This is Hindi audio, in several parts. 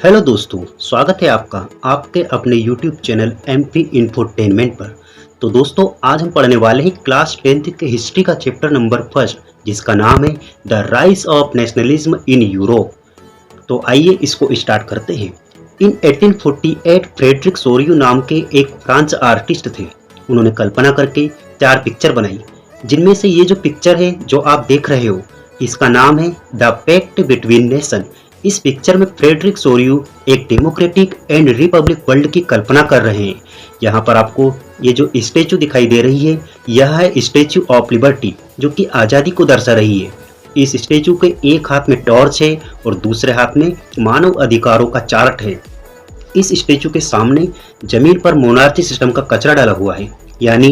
हेलो दोस्तों, स्वागत है आपका आपके अपने YouTube चैनल MP इंफोटेनमेंट पर। तो दोस्तों, आज हम पढ़ने वाले हैं क्लास 10th के हिस्ट्री का चैप्टर नंबर फर्स्ट, जिसका नाम है the rise of nationalism in Europe. तो आइए इसको स्टार्ट करते हैं। इन 1848 फ्रेडरिक सोरियो नाम के एक फ्रांस आर्टिस्ट थे। उन्होंने कल्पना करके 4 पिक्चर बनाई, जिनमें से ये जो पिक्चर है जो आप देख रहे हो, इसका नाम है द पैक्ट बिटवीन नेशन। इस पिक्चर में फ्रेडरिक सोरियो एक डेमोक्रेटिक एंड रिपब्लिक वर्ल्ड की कल्पना कर रहे हैं। यहाँ पर आपको ये जो स्टेचू दिखाई दे रही है, यह है स्टेचू ऑफ लिबर्टी, जो कि आज़ादी को दर्शा रही है। इस स्टेचू के एक हाथ में टॉर्च है और दूसरे हाथ में मानव अधिकारों का चार्ट है। इस स्टेचू के सामने जमीन पर मोनार्ची सिस्टम का कचरा डाला हुआ है, यानी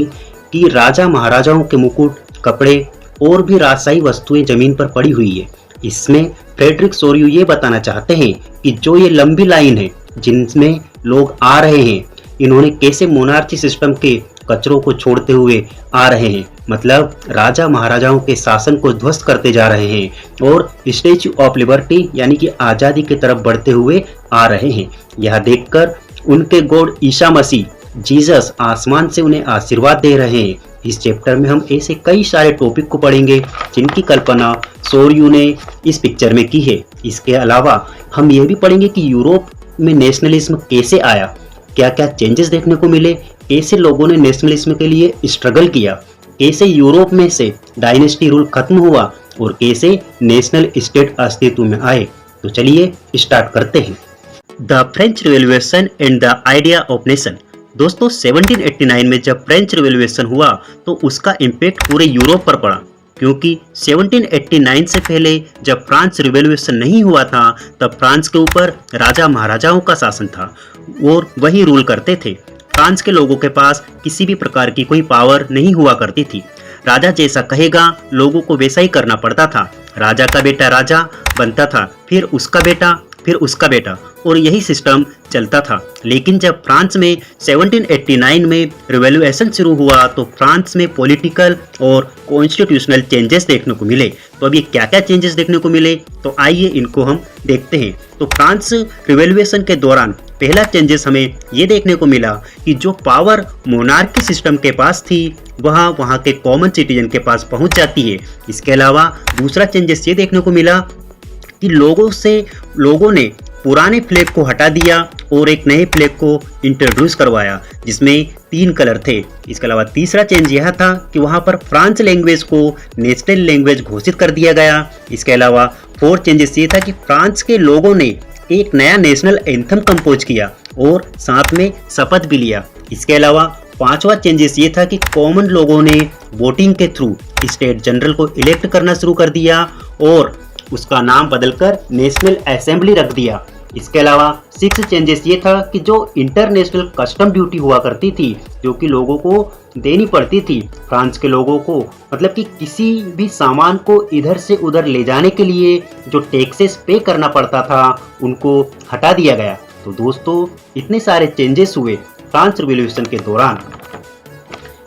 कि राजा महाराजाओं के मुकुट, कपड़े और भी राजशाही वस्तुएं जमीन पर पड़ी हुई है। इसमें फ्रेडरिक सोरियो ये बताना चाहते हैं कि जो ये लंबी लाइन है जिनमें लोग आ रहे हैं, इन्होंने कैसे मोनार्ची सिस्टम के कचरों को छोड़ते हुए आ रहे हैं, मतलब राजा महाराजाओं के शासन को ध्वस्त करते जा रहे हैं और स्टैच्यू ऑफ लिबर्टी यानी कि आज़ादी की तरफ बढ़ते हुए आ रहे हैं। यह देखकर उनके गॉड ईसा मसीह जीसस आसमान से उन्हें आशीर्वाद दे रहे हैं। इस चैप्टर में हम ऐसे कई सारे टॉपिक को पढ़ेंगे जिनकी कल्पना सोरियो ने इस पिक्चर में की है। इसके अलावा हम ये भी पढ़ेंगे कि यूरोप में नेशनलिज्म कैसे आया, क्या क्या चेंजेस देखने को मिले, कैसे लोगों ने नेशनलिज्म के लिए स्ट्रगल किया, कैसे यूरोप में से डायनेस्टी रूल खत्म हुआ और कैसे नेशनल स्टेट अस्तित्व में आए। तो चलिए स्टार्ट करते हैं। The French revolution and the idea of nation. दोस्तों, 1789 में जब फ्रेंच रिवॉल्यूशन हुआ तो उसका इम्पैक्ट पूरे यूरोप पर पड़ा, क्योंकि 1789 से पहले जब फ्रांस रिवॉल्यूशन नहीं हुआ था तब फ्रांस के ऊपर राजा महाराजाओं का शासन था और वही रूल करते थे। फ्रांस के लोगों के पास किसी भी प्रकार की कोई पावर नहीं हुआ करती थी। राजा जैसा कहेगा लोगों को वैसा ही करना पड़ता था। राजा का बेटा राजा बनता था, फिर उसका बेटा, फिर उसका बेटा, और यही सिस्टम चलता था। लेकिन जब फ्रांस में 1789 में रिवॉल्यूशन शुरू हुआ तो फ्रांस में पॉलिटिकल और कॉन्स्टिट्यूशनल चेंजेस देखने को मिले। तो अब ये क्या क्या चेंजेस देखने को मिले, तो आइए इनको हम देखते हैं। तो फ्रांस रिवॉल्यूशन के दौरान पहला चेंजेस हमें ये देखने को मिला कि जो पावर मोनार्की सिस्टम के पास थी वहाँ के कॉमन सिटीजन के पास पहुँच जाती है। इसके अलावा दूसरा चेंजेस ये देखने को मिला कि लोगों ने पुराने फ्लैग को हटा दिया और एक नए फ्लैग को इंट्रोड्यूस करवाया, जिसमें 3 कलर थे। इसके अलावा तीसरा चेंज यह था कि वहां पर फ्रांस लैंग्वेज को नेशनल लैंग्वेज घोषित कर दिया गया। इसके अलावा 4 चेंजेस ये था कि फ्रांस के लोगों ने एक नया नेशनल एंथम कंपोज किया और साथ में शपथ भी लिया। इसके अलावा 5वां चेंजेस ये था कि कॉमन लोगों ने वोटिंग के थ्रू स्टेट जनरल को इलेक्ट करना शुरू कर दिया और उसका नाम बदलकर नेशनल असेंबली रख दिया। इसके अलावा 6 चेंजेस ये था कि जो इंटरनेशनल कस्टम ड्यूटी हुआ करती थी, जो कि लोगों को देनी पड़ती थी, फ्रांस के लोगों को, मतलब कि किसी भी सामान को इधर से उधर ले जाने के लिए जो टैक्सेस पे करना पड़ता था, उनको हटा दिया गया। तो दोस्तों, इतने सारे चेंजेस हुए फ्रांस रिवॉल्यूशन के दौरान।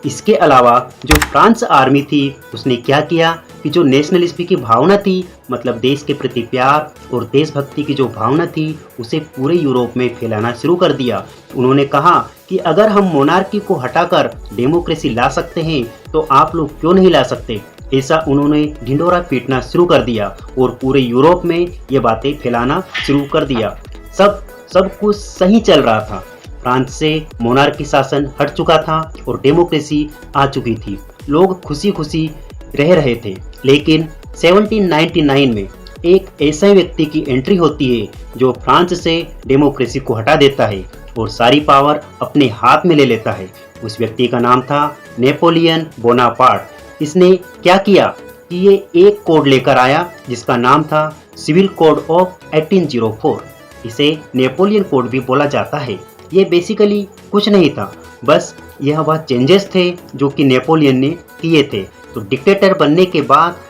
इसके अलावा जो फ्रांस आर्मी थी उसने क्या किया कि जो नेशनलिज्म की भावना थी, मतलब देश के प्रति प्यार और देशभक्ति की जो भावना थी, उसे पूरे यूरोप में फैलाना शुरू कर दिया। उन्होंने कहा कि अगर हम मोनार्की को हटाकर डेमोक्रेसी ला सकते हैं तो आप लोग क्यों नहीं ला सकते। ऐसा उन्होंने ढिंढोरा पीटना शुरू कर दिया और पूरे यूरोप में ये बातें फैलाना शुरू कर दिया। सब कुछ सही चल रहा था। फ्रांस से मोनार्की शासन हट चुका था और डेमोक्रेसी आ चुकी थी। लोग खुशी खुशी रह रहे थे। लेकिन 1799 में एक ऐसे व्यक्ति की एंट्री होती है जो फ्रांस से डेमोक्रेसी को हटा देता है और सारी पावर अपने हाथ में ले लेता है। उस व्यक्ति का नाम था नेपोलियन बोनापार्ट। इसने क्या किया कि ये एक कोड लेकर आया जिसका नाम था सिविल कोड ऑफ 1804। इसे नेपोलियन कोड भी बोला जाता है। ये बेसिकली कुछ नहीं था, बस यह वह चेंजेस थे जो कि नेपोलियन ने किए थे। तो डिक्टेटर बनने के बाद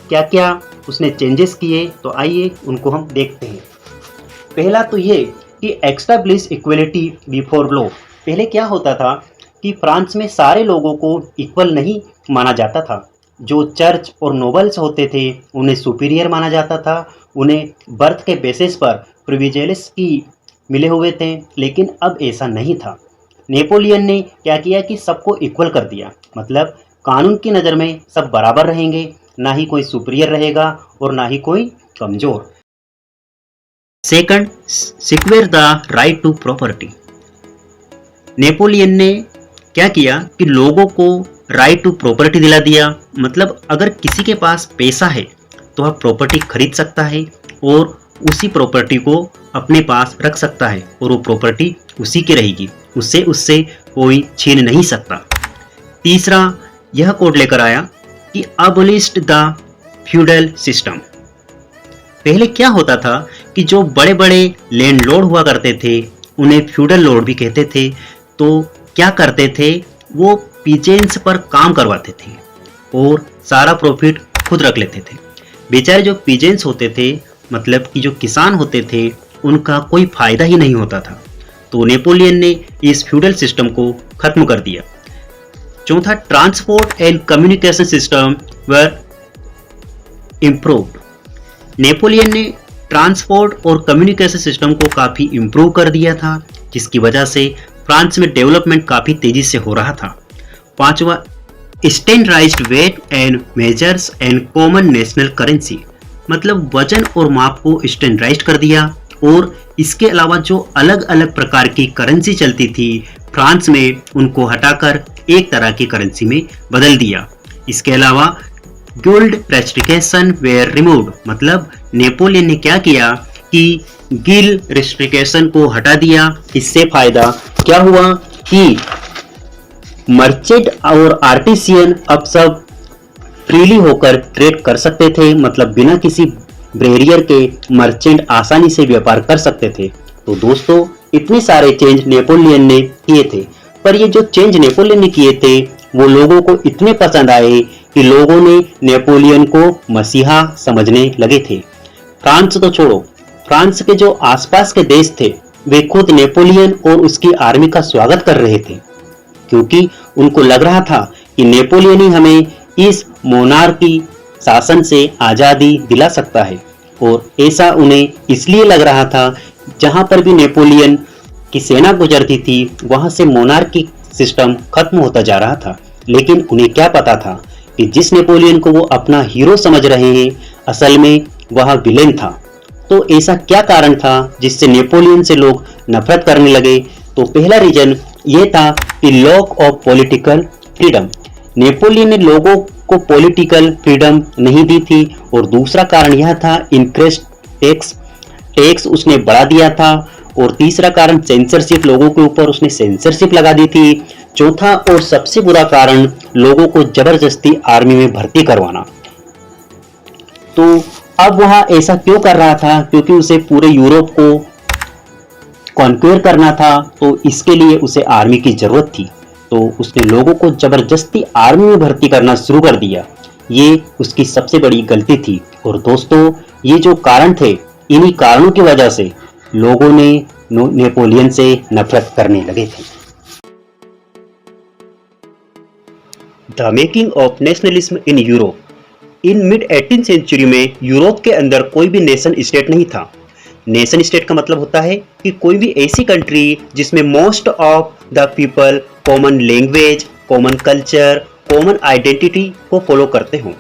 क्या क्या उसने चेंजेस किए, तो आइए उनको हम देखते हैं। पहला तो ये कि एस्टैब्लिश इक्वलिटी बिफोर लॉ। पहले क्या होता था कि फ्रांस में सारे लोगों को इक्वल नहीं माना जाता था। जो चर्च और नोबल्स होते थे उन्हें सुपीरियर माना जाता था। उन्हें बर्थ के बेसिस पर प्रिविलेजेस की मिले हुए थे, लेकिन अब ऐसा नहीं था। नेपोलियन ने क्या किया कि सबको इक्वल कर दिया, मतलब कानून की नज़र में सब बराबर रहेंगे, ना ही कोई सुपीरियर रहेगा और ना ही कोई कमज़ोर। Second, secure the right to property. Napoleon ने क्या किया कि लोगों को राइट टू प्रॉपर्टी दिला दिया, मतलब अगर किसी के पास पैसा है तो वह प्रॉपर्टी खरीद सकता है और उसी प्रॉपर्टी को अपने पास रख सकता है और वो प्रॉपर्टी उसी की रहेगी, उससे कोई छीन नहीं सकता। तीसरा, यह कोड लेकर आया कि अबोलिश्ड द फ्यूडल सिस्टम। पहले क्या होता था कि जो बड़े बड़े लैंडलॉर्ड हुआ करते थे उन्हें फ्यूडल लॉर्ड भी कहते थे। तो क्या करते थे, वो पीजेंट्स पर काम करवाते थे और सारा प्रॉफिट खुद रख लेते थे। बेचारे जो पीजेंट्स होते थे, मतलब कि जो किसान होते थे, उनका कोई फायदा ही नहीं होता था। तो नेपोलियन ने इस फ्यूडल सिस्टम को खत्म कर दिया। चौथा, transport and communication system were improved. Napoleon ने ट्रांसपोर्ट और कम्युनिकेशन सिस्टम को काफ़ी इम्प्रूव कर दिया था, जिसकी वजह से फ्रांस में डेवलपमेंट काफ़ी तेज़ी से हो रहा था। पांचवा, standardised weight and measures and common national currency, मतलब वजन और माप को स्टैंडर्डाइज कर दिया और इसके अलावा जो अलग अलग प्रकार की करेंसी चलती थी फ्रांस में, उनको हटाकर एक तरह की करेंसी में बदल दिया। इसके अलावा गोल्ड रेस्ट्रिक्शन वेयर रिमूव्ड, मतलब नेपोलियन ने क्या किया कि गिल रेस्ट्रिक्शन को हटा दिया। इससे फायदा क्या हुआ कि मर्चेंट और आर्टिसियन अब सब फ्रीली होकर ट्रेड कर सकते थे, मतलब बिना किसी बैरियर के मर्चेंट आसानी से व्यापार कर सकते थे। तो दोस्तों, इतने सारे चेंज नेपोलियन ने किए थे, पर ये जो चेंज नेपोलियन ने किए थे वो लोगों को इतने पसंद आए कि लोगों ने नेपोलियन को मसीहा समझने लगे थे। फ्रांस तो छोड़ो, फ्रांस के जो आसपास के देश थे वे खुद नेपोलियन और उसकी आर्मी का स्वागत कर रहे थे, क्योंकि उनको लग रहा था कि नेपोलियन ही हमें इस मोनार्की शासन से आज़ादी दिला सकता है। और ऐसा उन्हें इसलिए लग रहा था, जहां पर भी नेपोलियन की सेना गुजरती थी वहां से मोनार्की सिस्टम खत्म होता जा रहा था। लेकिन उन्हें क्या पता था कि जिस नेपोलियन को वो अपना हीरो समझ रहे हैं, असल में वह विलेन था। तो ऐसा क्या कारण था जिससे नेपोलियन से लोग नफरत करने लगे? तो पहला रीजन ये था कि lock of political freedom. Napoleon ने लोगों को पॉलिटिकल फ्रीडम नहीं दी थी। और दूसरा कारण यह था इंक्रीज टैक्स उसने बढ़ा दिया था। और तीसरा कारण सेंसरशिप, लोगों के ऊपर उसने सेंसरशिप लगा दी थी। चौथा और सबसे बुरा कारण लोगों को जबरदस्ती आर्मी में भर्ती करवाना। तो अब वह ऐसा क्यों कर रहा था? क्योंकि उसे पूरे यूरोप को कॉन्क्वेयर करना था, तो इसके लिए उसे आर्मी की जरूरत थी। तो उसने लोगों को जबरदस्ती आर्मी में भर्ती करना शुरू कर दिया। ये उसकी सबसे बड़ी गलती थी। और दोस्तों, ये जो कारण थे, इन्हीं कारणों की वजह से लोगों ने नेपोलियन से नफरत करने लगे थे। The making of nationalism in Europe. In mid 18th century में यूरोप के अंदर कोई भी नेशन स्टेट नहीं था। नेशन स्टेट का मतलब होता है कि कोई भी ऐसी कंट्री जिसमें most of the people common language, common culture, common identity को फॉलो करते हों।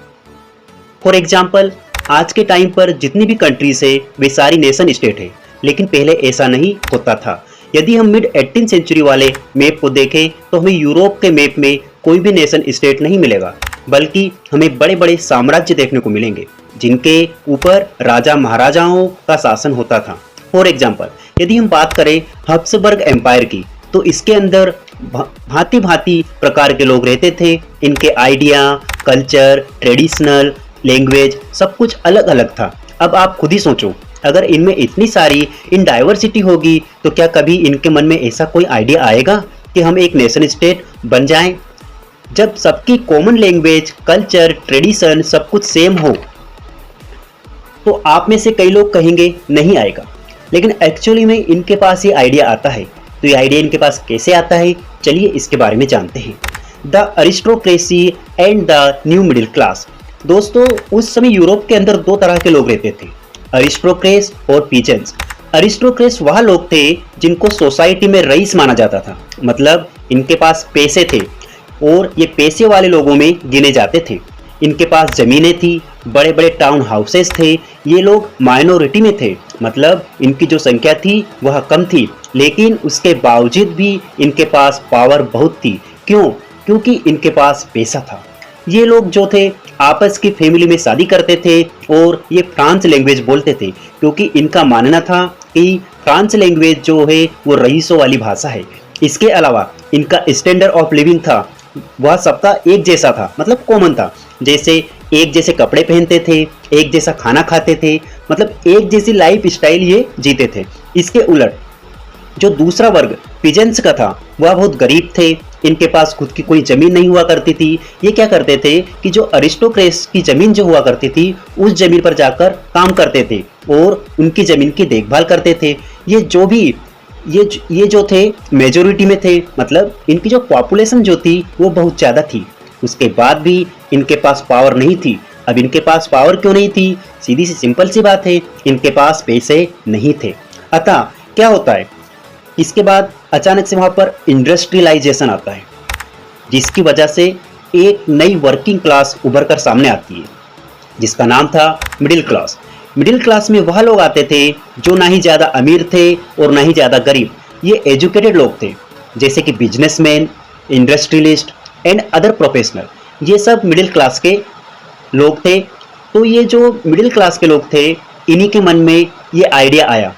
फॉर एग्जाम्पल, आज के टाइम पर जितनी भी कंट्रीज है वे सारी नेशन स्टेट है, लेकिन पहले ऐसा नहीं होता था। यदि हम मिड 18th सेंचुरी वाले मैप को देखें तो हमें यूरोप के मैप में कोई भी नेशन स्टेट नहीं मिलेगा, बल्कि हमें बड़े बड़े साम्राज्य देखने को मिलेंगे जिनके ऊपर राजा महाराजाओं का शासन होता था। फॉर एग्जाम्पल, यदि हम बात करें हब्सबर्ग एम्पायर की, तो इसके अंदर भांति भांति प्रकार के लोग रहते थे। इनके आइडिया, कल्चर, ट्रेडिशनल, लैंग्वेज सब कुछ अलग अलग था। अब आप खुद ही सोचो, अगर इनमें इतनी सारी इन डाइवर्सिटी होगी तो क्या कभी इनके मन में ऐसा कोई आइडिया आएगा कि हम एक नेशन स्टेट बन जाएं? जब सबकी कॉमन लैंग्वेज, कल्चर, ट्रेडिशन सब कुछ सेम हो तो आप में से कई लोग कहेंगे नहीं आएगा, लेकिन एक्चुअली में इनके पास ये आइडिया आता है। तो ये आइडिया इनके पास कैसे आता है, चलिए इसके बारे में जानते हैं। The aristocracy and the new middle class. दोस्तों, उस समय यूरोप के अंदर दो तरह के लोग रहते थे, अरिस्टोक्रेट्स और पीजेंट्स। अरिस्टोक्रेट्स वह लोग थे जिनको सोसाइटी में रईस माना जाता था, मतलब इनके पास पैसे थे और ये पैसे वाले लोगों में गिने जाते थे। इनके पास ज़मीनें थी, बड़े बड़े टाउन हाउसेस थे। ये लोग माइनॉरिटी में थे, मतलब इनकी जो संख्या थी वह कम थी, लेकिन उसके बावजूद भी इनके पास पावर बहुत थी। क्यों? क्योंकि इनके पास पैसा था। ये लोग जो थे आपस की फैमिली में शादी करते थे और ये फ्रांस लैंग्वेज बोलते थे, क्योंकि इनका मानना था कि फ्रांस लैंग्वेज जो है वो रईसों वाली भाषा है। इसके अलावा इनका स्टैंडर्ड ऑफ लिविंग था वह सबका एक जैसा था, मतलब कॉमन था। जैसे एक जैसे कपड़े पहनते थे, एक जैसा खाना खाते थे, मतलब एक जैसी लाइफ स्टाइल ये जीते थे। इसके उलट जो दूसरा वर्ग पिजेंट्स का था वह बहुत गरीब थे। इनके पास खुद की कोई जमीन नहीं हुआ करती थी। ये क्या करते थे कि जो अरिस्टोक्रेट्स की जमीन जो हुआ करती थी उस जमीन पर जाकर काम करते थे और उनकी जमीन की देखभाल करते थे। ये जो थे मेजोरिटी में थे, मतलब इनकी जो पॉपुलेशन जो थी वो बहुत ज़्यादा थी। उसके बाद भी इनके पास पावर नहीं थी। अब इनके पास पावर क्यों नहीं थी? सीधी सी सिंपल सी बात है, इनके पास पैसे नहीं थे। अतः क्या होता है, इसके बाद अचानक से वहाँ पर इंडस्ट्रियलाइजेशन आता है, जिसकी वजह से एक नई वर्किंग क्लास उभर कर सामने आती है, जिसका नाम था मिडिल क्लास। मिडिल क्लास में वह लोग आते थे जो ना ही ज़्यादा अमीर थे और ना ही ज़्यादा गरीब। ये एजुकेटेड लोग थे, जैसे कि businessman, industrialist and other professional. ये सब मिडिल क्लास के लोग थे। तो ये जो मिडिल क्लास के लोग थे, इन्हीं के मन में ये आइडिया आया।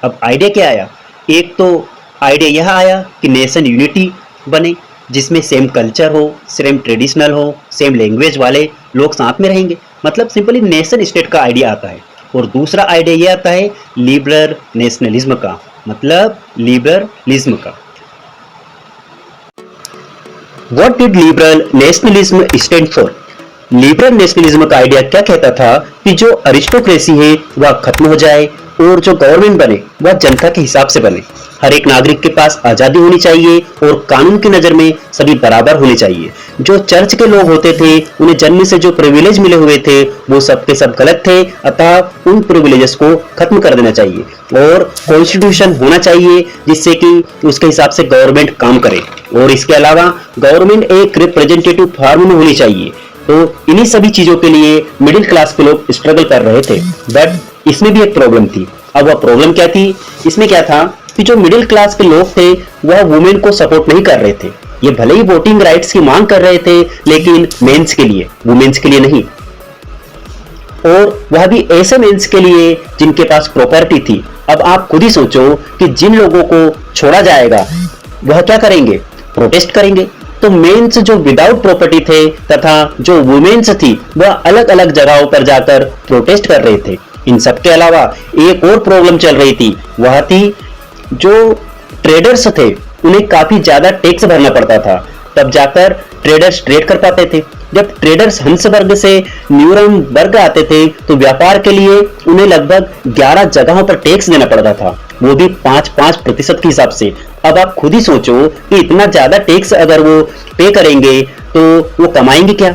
अब आइडिया क्या आया? एक तो आइडिया यह आया कि नेशन यूनिटी बने, जिसमें सेम कल्चर हो, सेम ट्रेडिशनल हो, सेम लैंग्वेज वाले लोग साथ में रहेंगे, मतलब सिंपली नेशन स्टेट का आइडिया आता है। और दूसरा आइडिया ये आता है लिबरल नेशनलिज्म का, मतलब लिबरलिज्म का। What did liberal nationalism stand for? Liberal nationalism का आइडिया क्या कहता था कि जो अरिस्टोक्रेसी है वह खत्म हो जाए और जो गवर्नमेंट बने वह जनता के हिसाब से बने। हर एक नागरिक के पास आज़ादी होनी चाहिए और कानून की नज़र में सभी बराबर होने चाहिए। जो चर्च के लोग होते थे, उन्हें जन्म से जो प्रिविलेज मिले हुए थे वो सब के सब गलत थे, अतः उन प्रिविलेजेस को खत्म कर देना चाहिए और कॉन्स्टिट्यूशन होना चाहिए जिससे कि उसके हिसाब से गवर्नमेंट काम करे। और इसके अलावा गवर्नमेंट एक रिप्रेजेंटेटिव फॉर्म में होनी चाहिए। तो इन्हीं सभी चीजों के लिए मिडिल क्लास के लोग स्ट्रगल कर रहे थे। बट इसमें भी एक प्रॉब्लम थी। अब वह प्रॉब्लम क्या थी? इसमें क्या था कि जो मिडिल क्लास के लोग थे वह वुमेन को सपोर्ट नहीं कर रहे थे। ये भले ही वोटिंग राइट्स की मांग कर रहे थे, लेकिन मेंस के लिए, वुमेन्स के लिए नहीं। और वह भी ऐसे मेंस के लिए जिनके पास प्रॉपर्टी थी। अब आप खुद ही सोचो कि जिन लोगों को छोड़ा जाएगा वह क्या करेंगे? प्रोटेस्ट करेंगे। तो मेंस जो विदाउट प्रॉपर्टी थे तथा जो वुमेन्स थी वह अलग अलग जगहों पर जाकर प्रोटेस्ट कर रहे थे। इन सब के अलावा एक और प्रॉब्लम चल रही थी, वह थी जो ट्रेडर्स थे उन्हें काफी ज्यादा टैक्स भरना पड़ता था, तब जाकर ट्रेडर्स ट्रेड कर पाते थे। जब ट्रेडर्स हंस वर्ग से न्यूरम वर्ग आते थे तो व्यापार के लिए उन्हें लगभग 11 जगहों पर टैक्स देना पड़ता था, वो भी 5-5% के हिसाब से। अब आप खुद ही सोचो कि इतना ज्यादा टैक्स अगर वो पे करेंगे तो वो कमाएंगे क्या?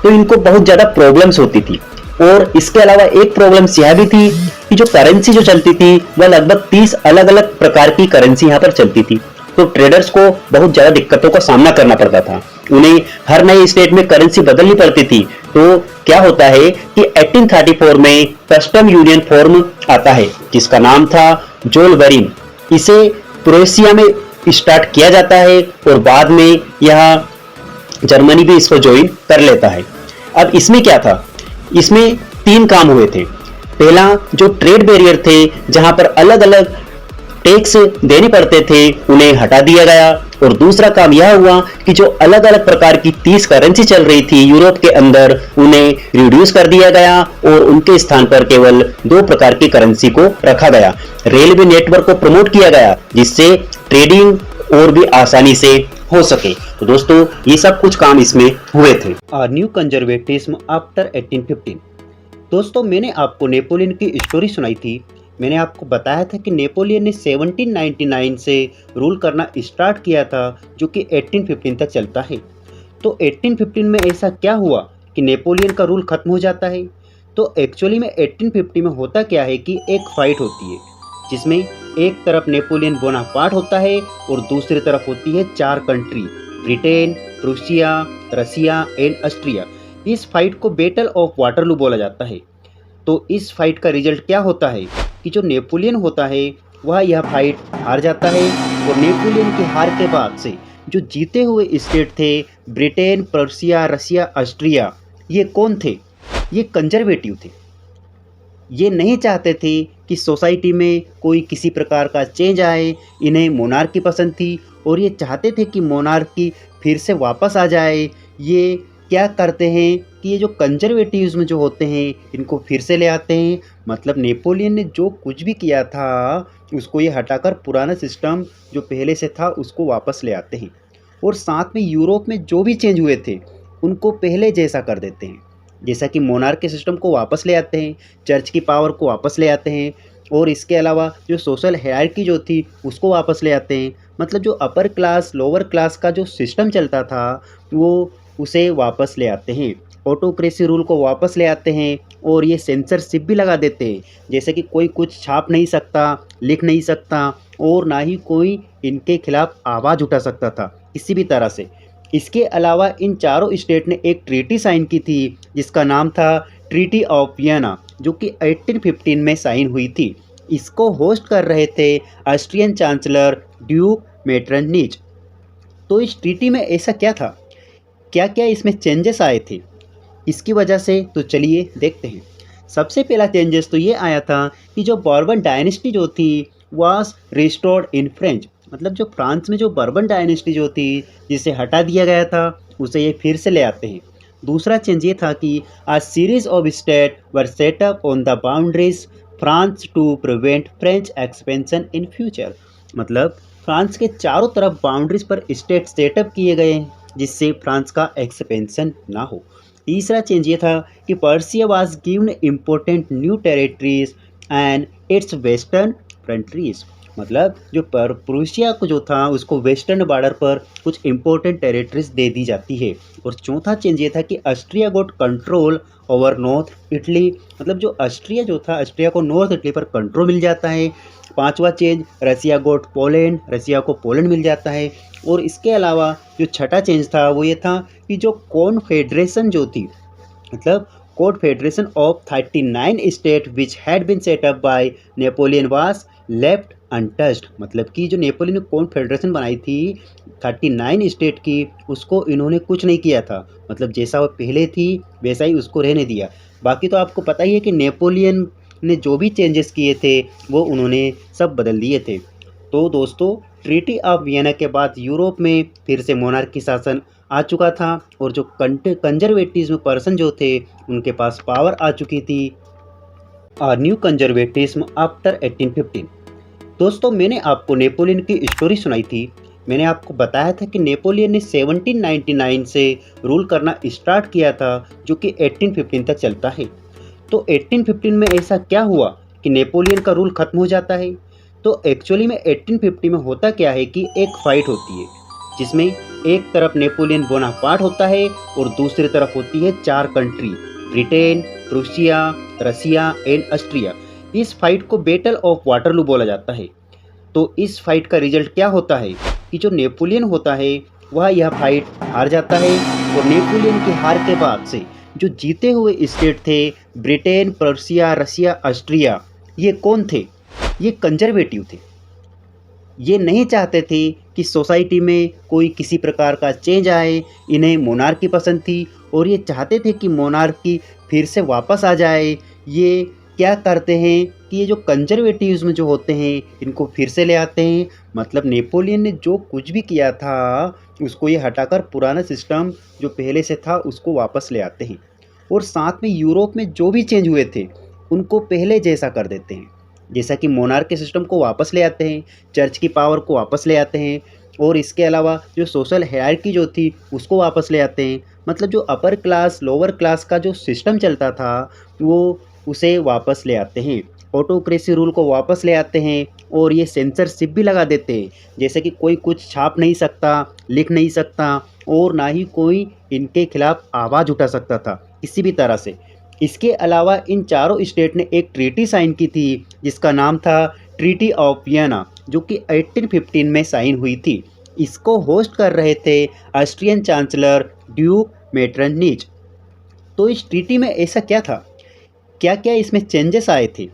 तो इनको बहुत ज्यादा प्रॉब्लम्स होती थी। और इसके अलावा एक प्रॉब्लम यह भी थी कि जो करेंसी जो चलती थी वह लगभग 30 अलग अलग प्रकार की करेंसी यहाँ पर चलती थी। तो ट्रेडर्स को बहुत ज्यादा दिक्कतों का सामना करना पड़ता था। उन्हें हर नए स्टेट में करेंसी बदलनी पड़ती थी। तो क्या होता है कि 1834 में कस्टम यूनियन फॉर्म आता है जिसका नाम था जोलबरीन। इसे प्रोएशिया में स्टार्ट किया जाता है और बाद में यह जर्मनी भी इसको ज्वाइन कर लेता है। अब इसमें क्या था? इसमें 3 काम हुए थे। पहला, जो ट्रेड बैरियर थे जहां पर अलग अलग टैक्स देने पड़ते थे उन्हें हटा दिया गया। और दूसरा काम यह हुआ कि जो अलग अलग प्रकार की 30 करेंसी चल रही थी यूरोप के अंदर उन्हें रिड्यूस कर दिया गया और उनके स्थान पर केवल 2 प्रकार की करेंसी को रखा गया। रेलवे नेटवर्क को प्रमोट किया गया जिससे ट्रेडिंग और भी आसानी से हो सके। तो दोस्तों ये सब कुछ काम इसमें हुए थे। New conservatism after 1815। दोस्तों मैंने आपको नेपोलियन की स्टोरी सुनाई थी। मैंने आपको बताया था कि नेपोलियन ने 1799 से रूल करना स्टार्ट किया था जो कि 1815 तक चलता है। तो 1815 में ऐसा क्या हुआ कि नेपोलियन का रूल खत्म हो जाता है? तो एक्चुअली में 1850 में होता क्या है कि एक फाइट होती है जिसमें एक तरफ नेपोलियन बोनापार्ट होता है और दूसरी तरफ होती है 4 country, Britain, Prussia, Russia and Austria. इस फाइट को बैटल ऑफ वाटरलू बोला जाता है। तो इस फाइट का रिजल्ट क्या होता है कि जो नेपोलियन होता है वह यह फाइट हार जाता है, और नेपोलियन की हार के बाद से जो जीते हुए स्टेट थे ब्रिटेन, पर्सिया, रसिया, ऑस्ट्रिया, ये कौन थे? ये कंजर्वेटिव थे। ये नहीं चाहते थे कि सोसाइटी में कोई किसी प्रकार का चेंज आए। इन्हें मोनार्की पसंद थी और ये चाहते थे कि मोनार्की फिर से वापस आ जाए। ये क्या करते हैं कि ये जो कंजर्वेटिव्स में जो होते हैं इनको फिर से ले आते हैं। मतलब नेपोलियन ने जो कुछ भी किया था उसको ये हटाकर पुराना सिस्टम जो पहले से था उसको वापस ले आते हैं, और साथ में यूरोप में जो भी चेंज हुए थे उनको पहले जैसा कर देते हैं। जैसा कि मोनार्की सिस्टम को वापस ले आते हैं, चर्च की पावर को वापस ले आते हैं, और इसके अलावा जो सोशल हायरार्की जो थी उसको वापस ले आते हैं। मतलब जो अपर क्लास लोअर क्लास का जो सिस्टम चलता था वो उसे वापस ले आते हैं। ऑटोक्रेसी रूल को वापस ले आते हैं, और ये सेंसरशिप भी लगा देते हैं, जैसे कि कोई कुछ छाप नहीं सकता, लिख नहीं सकता, और ना ही कोई इनके खिलाफ आवाज़ उठा सकता था किसी भी तरह से। इसके अलावा इन चारों स्टेट ने एक ट्रीटी साइन की थी जिसका नाम था ट्रीटी ऑफ वियना, जो कि 1815 में साइन हुई थी। इसको होस्ट कर रहे थे ऑस्ट्रियन चांसलर ड्यूक मेटरनिच। तो इस ट्रीटी में ऐसा क्या था, क्या क्या इसमें चेंजेस आए थे इसकी वजह से, तो चलिए देखते हैं। सबसे पहला चेंजेस तो ये आया था कि जो बॉर्बन डायनेस्टी जो थी वाज रिस्टोर्ड इन फ्रेंच। मतलब जो फ्रांस में जो बर्बन डायनेस्टी जो थी जिसे हटा दिया गया था उसे ये फिर से ले आते हैं। दूसरा चेंज ये था कि a series of state were set up on the boundaries France to prevent French expansion in future. मतलब फ्रांस के चारों तरफ बाउंड्रीज पर स्टेट सेटअप किए गए हैं जिससे फ्रांस का एक्सपेंशन ना हो। तीसरा चेंज ये था कि Persia was given important new territories and its western frontiers. मतलब जो प्रूसिया को जो था उसको वेस्टर्न बॉर्डर पर कुछ इम्पोर्टेंट टेरिटरीज दे दी जाती है। और चौथा चेंज ये था कि ऑस्ट्रिया गोट कंट्रोल ओवर नॉर्थ इटली। मतलब जो ऑस्ट्रिया जो था, ऑस्ट्रिया को नॉर्थ इटली पर कंट्रोल मिल जाता है। पांचवा चेंज, रसिया गोट पोलैंड, रसिया को पोलैंड मिल जाता है। और इसके अलावा जो छठा चेंज था वो ये था कि जो कॉन्फेडरेशन जो थी, मतलब confederation of 39 state which had been set up by Napoleon was left untouched. मतलब कि जो नेपोलियन ने कॉन्फेडरेशन बनाई थी 39 स्टेट की, उसको इन्होंने कुछ नहीं किया था। मतलब जैसा वो पहले थी वैसा ही उसको रहने दिया। बाकी तो आपको पता ही है कि नेपोलियन ने जो भी चेंजेस किए थे वो उन्होंने सब बदल दिए थे। तो दोस्तों, ट्रीटी ऑफ वियना के बाद यूरोप में फिर से मोनार्की शासन आ चुका था, और जो कंजर्वेटिज्म पर्सन जो थे उनके पास पावर आ चुकी थी। New conservatism after 1815। दोस्तों, मैंने आपको नेपोलियन की स्टोरी सुनाई थी। मैंने आपको बताया था कि नेपोलियन ने 1799 से रूल करना स्टार्ट किया था, जो कि 1815 तक चलता है। तो 1815 में ऐसा क्या हुआ कि नेपोलियन का रूल खत्म हो जाता है? तो एक्चुअली में 1850 में होता क्या है कि एक फाइट होती है जिसमें एक तरफ नेपोलियन बोनापार्ट होता है और दूसरी तरफ होती है 4 country, Britain, Prussia, Russia and Austria. इस फाइट को बैटल ऑफ वाटरलू बोला जाता है। तो इस फाइट का रिजल्ट क्या होता है कि जो नेपोलियन होता है वह यह फाइट हार जाता है, और नेपोलियन की हार के बाद से जो जीते हुए स्टेट थे ब्रिटेन, पर्सिया, रसिया, ऑस्ट्रिया, ये कौन थे? ये कंजर्वेटिव थे। ये नहीं चाहते थे कि सोसाइटी में कोई किसी प्रकार का चेंज आए। इन्हें मोनार्की पसंद थी और ये चाहते थे कि मोनार्की फिर से वापस आ जाए। ये क्या करते हैं कि ये जो कंजर्वेटिव्स में जो होते हैं इनको फिर से ले आते हैं। मतलब नेपोलियन ने जो कुछ भी किया था उसको ये हटाकर पुराना सिस्टम जो पहले से था उसको वापस ले आते हैं, और साथ में यूरोप में जो भी चेंज हुए थे उनको पहले जैसा कर देते हैं। जैसा कि मोनार्की सिस्टम को वापस ले आते हैं, चर्च की पावर को वापस ले आते हैं, और इसके अलावा जो सोशल हायरार्की जो थी उसको वापस ले आते हैं। मतलब जो अपर क्लास लोअर क्लास का जो सिस्टम चलता था वो उसे वापस ले आते हैं। ऑटोक्रेसी रूल को वापस ले आते हैं, और ये सेंसरशिप भी लगा देते हैं, जैसे कि कोई कुछ छाप नहीं सकता, लिख नहीं सकता, और ना ही कोई इनके खिलाफ आवाज़ उठा सकता था किसी भी तरह से। इसके अलावा इन चारों स्टेट ने एक ट्रीटी साइन की थी जिसका नाम था ट्रीटी ऑफ वियना जो कि 1815 में साइन हुई थी। इसको होस्ट कर रहे थे ऑस्ट्रियन चांसलर ड्यूक मेटरनिच। तो इस ट्रीटी में ऐसा क्या था, क्या क्या इसमें चेंजेस आए थे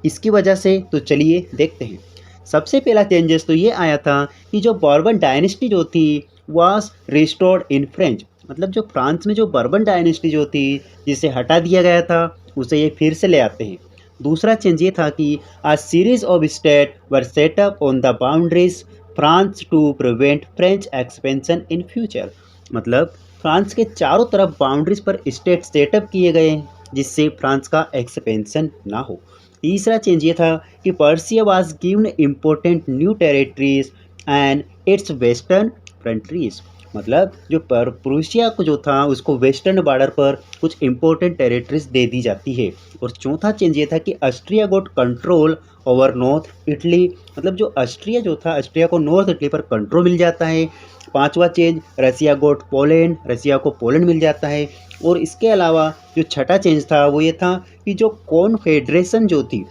इसकी वजह से, तो चलिए देखते हैं। सबसे पहला चेंजेस तो ये आया था कि जो बर्बन डायनेस्टी जो थी वाज रिस्टोर्ड इन फ्रेंच, मतलब जो फ्रांस में जो बर्बन डायनेस्टी जो थी जिसे हटा दिया गया था उसे ये फिर से ले आते हैं। दूसरा चेंज ये था कि a series of state were set up on the boundaries France to prevent French expansion in future, मतलब फ्रांस के चारों तरफ बाउंड्रीज पर स्टेट सेटअप किए गए हैं जिससे फ्रांस का एक्सपेंशन ना हो। तीसरा चेंज ये था कि Persia was given important new territories and its western frontiers, मतलब जो प्रूसिया को जो था उसको वेस्टर्न बॉर्डर पर कुछ इम्पोर्टेंट टेरिटरीज दे दी जाती है। और चौथा चेंज ये था कि ऑस्ट्रिया गोट कंट्रोल ओवर नॉर्थ इटली, मतलब जो ऑस्ट्रिया जो था ऑस्ट्रिया को नॉर्थ इटली पर कंट्रोल मिल जाता है। पांचवा चेंज रसिया गोट पोलैंड, रसिया को पोलैंड मिल जाता है। और इसके अलावा जो छठा चेंज था वो ये था कि जो कॉन्फेडरेशन जो थी,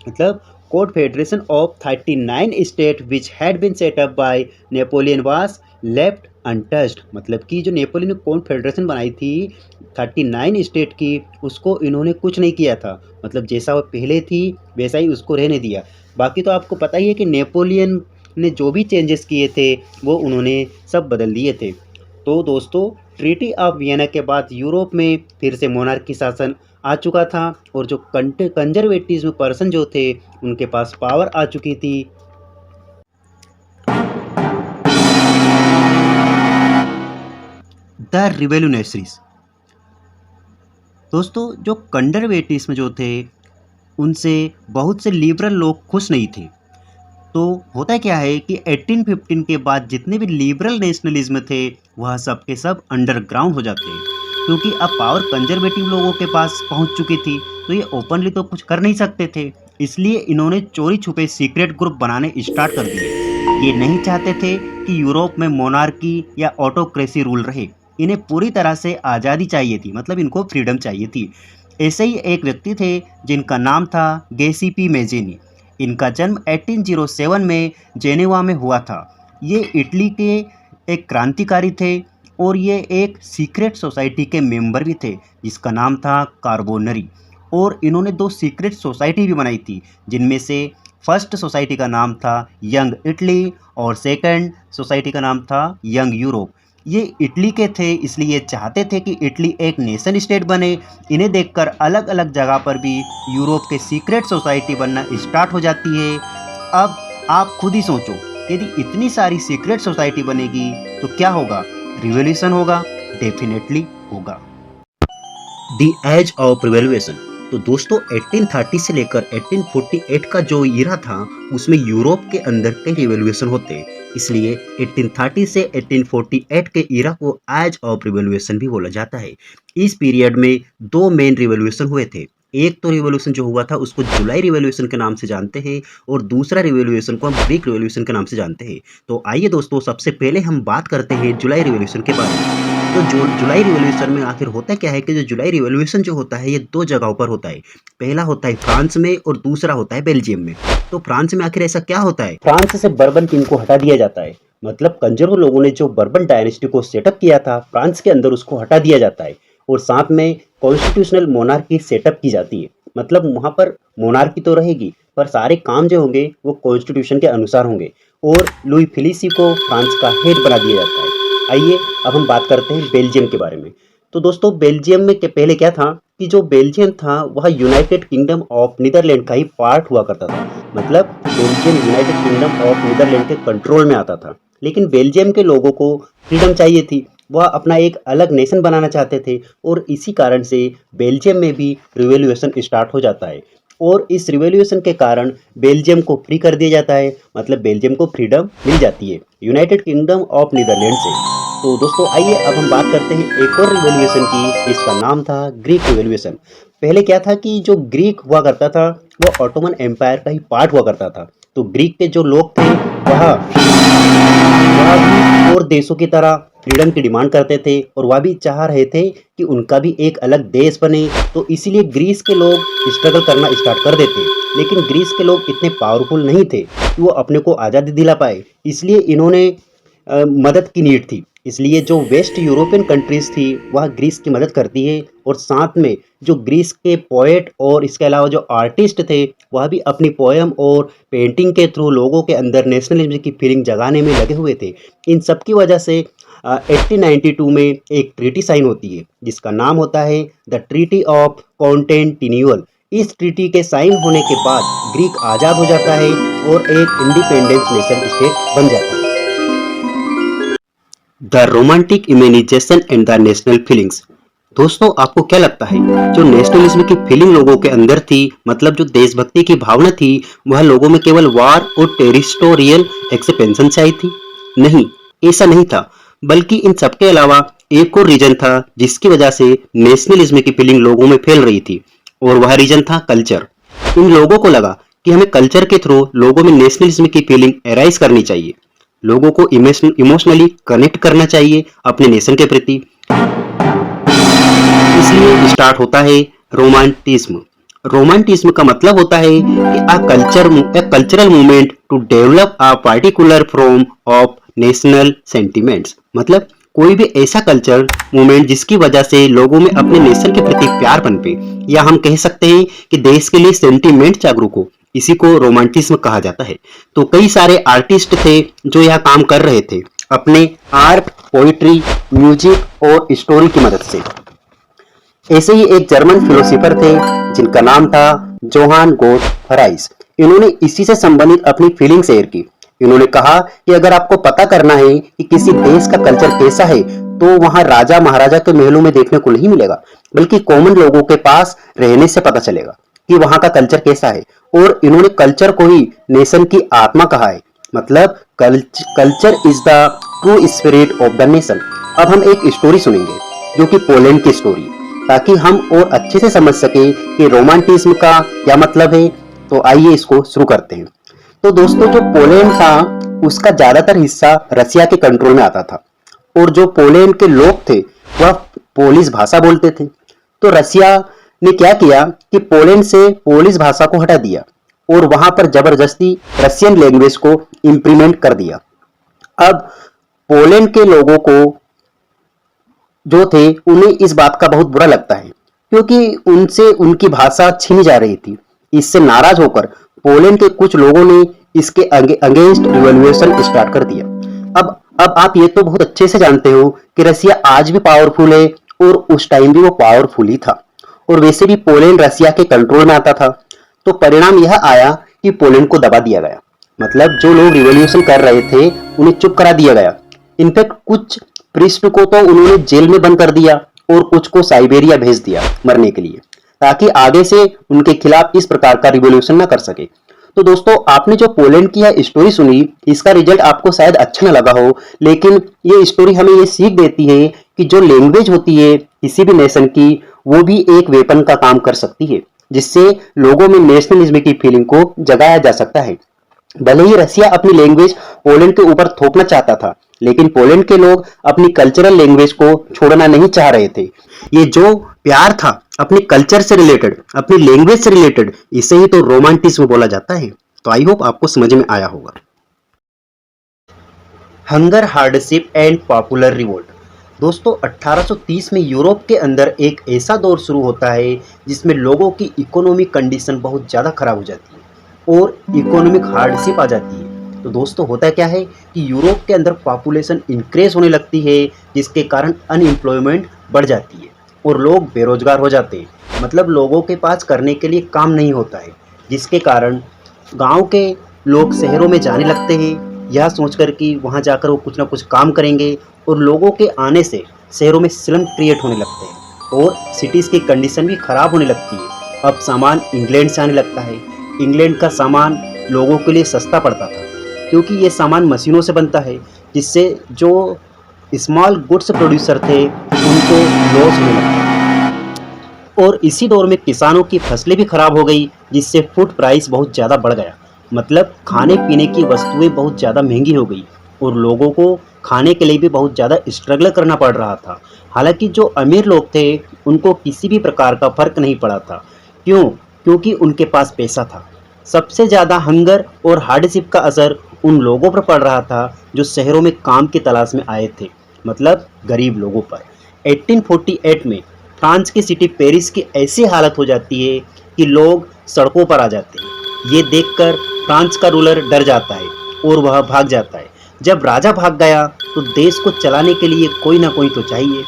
मतलब confederation of 39 state which had been set up by Napoleon was left untouched, मतलब कि जो नेपोलियन ने कॉन्फेडरेशन बनाई थी 39 स्टेट की उसको इन्होंने कुछ नहीं किया था, मतलब जैसा वो पहले थी वैसा ही उसको रहने दिया। बाकी तो आपको पता ही है कि नेपोलियन ने जो भी चेंजेस किए थे वो उन्होंने सब बदल दिए थे। तो दोस्तों ट्रीटी ऑफ वियना के बाद यूरोप में फिर से मोनार्की शासन आ चुका था और जो कंजर्वेटिव पर्सन जो थे उनके पास पावर आ चुकी थी। द रिवोल्यूशनरीज, दोस्तों जो कंजर्वेटिव्स जो थे उनसे बहुत से लिबरल लोग खुश नहीं थे। तो होता क्या है कि 1815 के बाद जितने भी लिबरल नेशनलिज्म थे वह सब के सब अंडरग्राउंड हो जाते हैं, क्योंकि अब पावर कंजर्वेटिव लोगों के पास पहुंच चुकी थी तो ये ओपनली तो कुछ कर नहीं सकते थे, इसलिए इन्होंने चोरी छुपे सीक्रेट ग्रुप बनाने स्टार्ट कर दिए। ये नहीं चाहते थे कि यूरोप में मोनार्की या ऑटोक्रेसी रूल रहे, इन्हें पूरी तरह से आज़ादी चाहिए थी, मतलब इनको फ्रीडम चाहिए थी। ऐसे ही एक व्यक्ति थे जिनका नाम था गेसीपी मेजेनी। इनका जन्म 1807 में जेनेवा में हुआ था। ये इटली के एक क्रांतिकारी थे और ये एक सीक्रेट सोसाइटी के मेंबर भी थे जिसका नाम था कार्बोनरी। और इन्होंने दो सीक्रेट सोसाइटी भी बनाई थी जिनमें से फर्स्ट सोसाइटी का नाम था यंग इटली और सेकंड सोसाइटी का नाम था यंग यूरोप। ये इटली के थे इसलिए ये चाहते थे कि इटली एक नेशन स्टेट बने। इन्हें देखकर अलग अलग जगह पर भी यूरोप के सीक्रेट सोसाइटी बनना स्टार्ट हो जाती है। अब आप खुद ही सोचो, यदि इतनी सारी सीक्रेट सोसाइटी बनेगी तो क्या होगा, रिवॉल्यूशन होगा, डेफिनेटली होगा। द एज ऑफ रिवॉल्यूशन, तो दोस्तों 1830 से लेकर 1848 का जो ईरा था उसमें यूरोप के अंदर कई रिवॉल्यूशन होते हैं, इसलिए 1830 से 1848 के ईरा को एज ऑफ रिवॉल्यूशन भी बोला जाता है। इस पीरियड में दो मेन रिवॉल्यूशन हुए थे। एक तो रिवॉल्यूशन जो हुआ था उसको जुलाई रिवॉल्यूशन के नाम से जानते हैं और दूसरा रिवॉल्यूशन को हम ग्रीक रिवॉल्यूशन के नाम से जानते हैं। तो आइए दोस्तों सबसे पहले हम बात करते हैं जुलाई रिवॉल्यूशन के बारे में। तो जो जुलाई रिवॉल्यूशन में आखिर होता क्या है कि जो जुलाई रिवॉल्यूशन जो होता है ये दो जगहों पर होता है। पहला होता है फ्रांस में और दूसरा होता है बेल्जियम में। तो फ्रांस में आखिर ऐसा क्या होता है, फ्रांस से बर्बन किंग को हटा दिया जाता है, मतलब कंजर्व लोगों ने जो बर्बन डायनेस्टी को सेटअप किया था फ्रांस के अंदर उसको हटा दिया जाता है और साथ में कॉन्स्टिट्यूशनल मोनार्की सेटअप की जाती है। मतलब वहां पर मोनार्की तो रहेगी पर सारे काम जो होंगे वो कॉन्स्टिट्यूशन के अनुसार होंगे और लुई फिलिसी को फ्रांस का हेड बना दिया जाता है। आइए अब हम बात करते हैं बेल्जियम के बारे में। तो दोस्तों बेल्जियम में पहले क्या था कि जो बेल्जियम था वह यूनाइटेड किंगडम ऑफ नीदरलैंड का ही पार्ट हुआ करता था, मतलब Belgium United Kingdom of Netherland के कंट्रोल में आता था। लेकिन बेल्जियम के लोगों को फ्रीडम चाहिए थी, वह अपना एक अलग नेशन बनाना चाहते थे और इसी कारण से बेल्जियम में भी रिवॉल्यूशन स्टार्ट हो जाता है और इस रिवॉल्यूशन के कारण बेल्जियम को फ्री कर दिया जाता है, मतलब बेल्जियम को फ्रीडम मिल जाती है यूनाइटेड किंगडम ऑफ नीदरलैंड से। तो दोस्तों आइए अब हम बात करते हैं एक और रिवॉल्यूशन की जिसका नाम था ग्रीक रिवॉल्यूशन। पहले क्या था कि जो ग्रीक हुआ करता था वो ऑटोमन एम्पायर का ही पार्ट हुआ करता था। तो ग्रीक के जो लोग थे वह भी और देशों की तरह फ्रीडम की डिमांड करते थे और वह भी चाह रहे थे कि उनका भी एक अलग देश बने। तो इसीलिए ग्रीस के लोग स्ट्रगल करना स्टार्ट कर देते। लेकिन ग्रीस के लोग इतने पावरफुल नहीं थे कि वो अपने को आज़ादी दिला पाए, इसलिए इन्होंने मदद की नीड थी। इसलिए जो वेस्ट यूरोपियन कंट्रीज़ थी वह ग्रीस की मदद करती है, और साथ में जो ग्रीस के पोएट और इसके अलावा जो आर्टिस्ट थे वह भी अपनी पोएम और पेंटिंग के थ्रू लोगों के अंदर नेशनलिज्म की फीलिंग जगाने में लगे हुए थे। इन सब की वजह से 1892 में एक ट्रीटी साइन होती है जिसका नाम होता है द ट्रीटी ऑफ कॉन्स्टेंटिनोपल। इस ट्रीटी के साइन होने के बाद ग्रीक आज़ाद हो जाता है और एक इंडिपेंडेंस नेशन स्टेट बन जाता है। The romantic imagination and the national feelings. दोस्तों, आपको क्या लगता है जो नेशनलिज्म की फीलिंग लोगों के अंदर थी, मतलब जो देशभक्ति की भावना थी, वह लोगों में केवल वार और टेरिटोरियल एक्सपेंशन से आई थी? नहीं, ऐसा नहीं था, बल्कि इन सबके अलावा एक और रीजन था जिसकी वजह से नेशनलिज्म की फीलिंग लोगों में फैल रही थी, और वह रीजन था कल्चर। इन लोगों को लगा कि हमें कल्चर के थ्रू लोगों में नेशनलिज्म की फीलिंग एराइज करनी चाहिए, लोगों को इमोशनली कनेक्ट करना चाहिए अपने नेशन के प्रति। इसलिए स्टार्ट होता है रोमांटिज्म। रोमांटिज्म का मतलब होता है कि a cultural movement to develop a particular form of national sentiments. मतलब कोई भी ऐसा कल्चर मूवमेंट जिसकी वजह से लोगों में अपने नेशन के प्रति प्यार पनपे, या हम कह सकते हैं कि देश के लिए सेंटिमेंट जागरूक हो, इसी को रोमांटिज्म कहा जाता है। तो कई सारे आर्टिस्ट थे जो यह काम कर रहे थे अपने आर्ट, पोइट्री, म्यूजिक और स्टोरी की मदद से। ऐसे ही एक जर्मन फिलोसोफर थे जिनका नाम था जोहान गोथ राइस। इन्होंने इसी से संबंधित अपनी फीलिंग शेयर की। इन्होंने कहा कि अगर आपको पता करना है कि किसी देश का कल्चर कैसा है, तो वहां राजा महाराजा के महलों में देखने को नहीं मिलेगा, बल्कि कॉमन लोगों के पास रहने से पता चलेगा कि वहां का कल्चर कैसा है। और इन्होंने कल्चर को ही नेशन की आत्मा कहा है। मतलब culture is the true spirit of the nation. अब हम एक स्टोरी सुनेंगे जो कि पोलैंड की स्टोरी, ताकि हम और अच्छे से समझ सके कि रोमांटिज्म का क्या मतलब है। तो आइए इसको शुरू करते हैं। तो दोस्तों, जो पोलैंड था उसका ज्यादातर हिस्सा रसिया के कंट्रोल में आता था, और जो पोलैंड के लोग थे वह पोलिश भाषा बोलते थे। तो रसिया ने क्या किया कि पोलैंड से पोलिश भाषा को हटा दिया और वहां पर जबरदस्ती रशियन लैंग्वेज को इंप्लीमेंट कर दिया। अब पोलैंड के लोगों को जो थे उन्हें इस बात का बहुत बुरा लगता है, क्योंकि उनसे उनकी भाषा छीनी जा रही थी। इससे नाराज होकर पोलैंड के कुछ लोगों ने इसके अगेंस्ट रिवॉल्यूशन स्टार्ट कर दिया। अब आप ये तो बहुत अच्छे से जानते हो कि रसिया आज भी पावरफुल है, और उस टाइम भी वो पावरफुल ही था, और वैसे भी पोलैंड रसिया के कंट्रोल में आता था। तो परिणाम यह आया कि पोलैंड को दबा दिया गया। मतलब जो लोग रिवॉल्यूशन कर रहे थे उन्हें चुप करा दिया गया। इनफैक्ट कुछ प्रिस्ट को तो उन्होंने जेल में बंद कर दिया, और कुछ को साइबेरिया भेज दिया मरने के लिए, ताकि आगे से उनके खिलाफ इस प्रकार का रिवॉल्यूशन ना कर सके। तो दोस्तों, आपने जो पोलैंड की यह स्टोरी सुनी, इसका रिजल्ट आपको शायद अच्छा न लगा हो, लेकिन ये स्टोरी हमें ये सीख देती है कि जो लैंग्वेज होती है किसी भी नेशन की, वो भी एक वेपन का काम कर सकती है, जिससे लोगों में नेशनलिज्म की फीलिंग को जगाया जा सकता है। भले ही रसिया अपनी लैंग्वेज पोलैंड के ऊपर थोपना चाहता था, लेकिन पोलैंड के लोग अपनी कल्चरल लैंग्वेज को छोड़ना नहीं चाह रहे थे। ये जो प्यार था अपने कल्चर से रिलेटेड, अपनी लैंग्वेज से रिलेटेड, इसे ही तो रोमांटिज्म बोला जाता है। तो आई होप आपको समझ में आया होगा। Hunger, hardship and popular revolt. दोस्तों, 1830 में यूरोप के अंदर एक ऐसा दौर शुरू होता है जिसमें लोगों की इकोनॉमिक कंडीशन बहुत ज़्यादा खराब हो जाती है और इकोनॉमिक हार्डशिप आ जाती है। तो दोस्तों, होता क्या है कि यूरोप के अंदर पॉपुलेशन इंक्रीज होने लगती है, जिसके कारण अनएम्प्लॉयमेंट बढ़ जाती है और लोग बेरोजगार हो जाते हैं। मतलब लोगों के पास करने के लिए काम नहीं होता है, जिसके कारण गांव के लोग शहरों में जाने लगते हैं, यह सोचकर कि वहां जाकर वो कुछ ना कुछ काम करेंगे, और लोगों के आने से शहरों में स्लम क्रिएट होने लगते हैं और सिटीज़ की कंडीशन भी ख़राब होने लगती है। अब सामान इंग्लैंड से आने लगता है। इंग्लैंड का सामान लोगों के लिए सस्ता पड़ता था, क्योंकि ये सामान मशीनों से बनता है, जिससे जो स्मॉल गुड्स प्रोड्यूसर थे उनको लॉस होने लगा। और इसी दौर में किसानों की फसलें भी खराब हो गई, जिससे फूड प्राइस बहुत ज़्यादा बढ़ गया। मतलब खाने पीने की वस्तुएं बहुत ज़्यादा महंगी हो गई और लोगों को खाने के लिए भी बहुत ज़्यादा स्ट्रगल करना पड़ रहा था। हालांकि जो अमीर लोग थे उनको किसी भी प्रकार का फ़र्क नहीं पड़ा था। क्यों? क्योंकि उनके पास पैसा था। सबसे ज़्यादा हंगर और हार्डशिप का असर उन लोगों पर पड़ रहा था जो शहरों में काम की तलाश में आए थे, मतलब गरीब लोगों पर। 1848 में फ्रांस की सिटी पेरिस की ऐसी हालत हो जाती है कि लोग सड़कों पर आ जाते हैं। ये देखकर फ्रांस का रूलर डर जाता है और वह भाग जाता है। जब राजा भाग गया तो देश को चलाने के लिए कोई ना कोई तो चाहिए।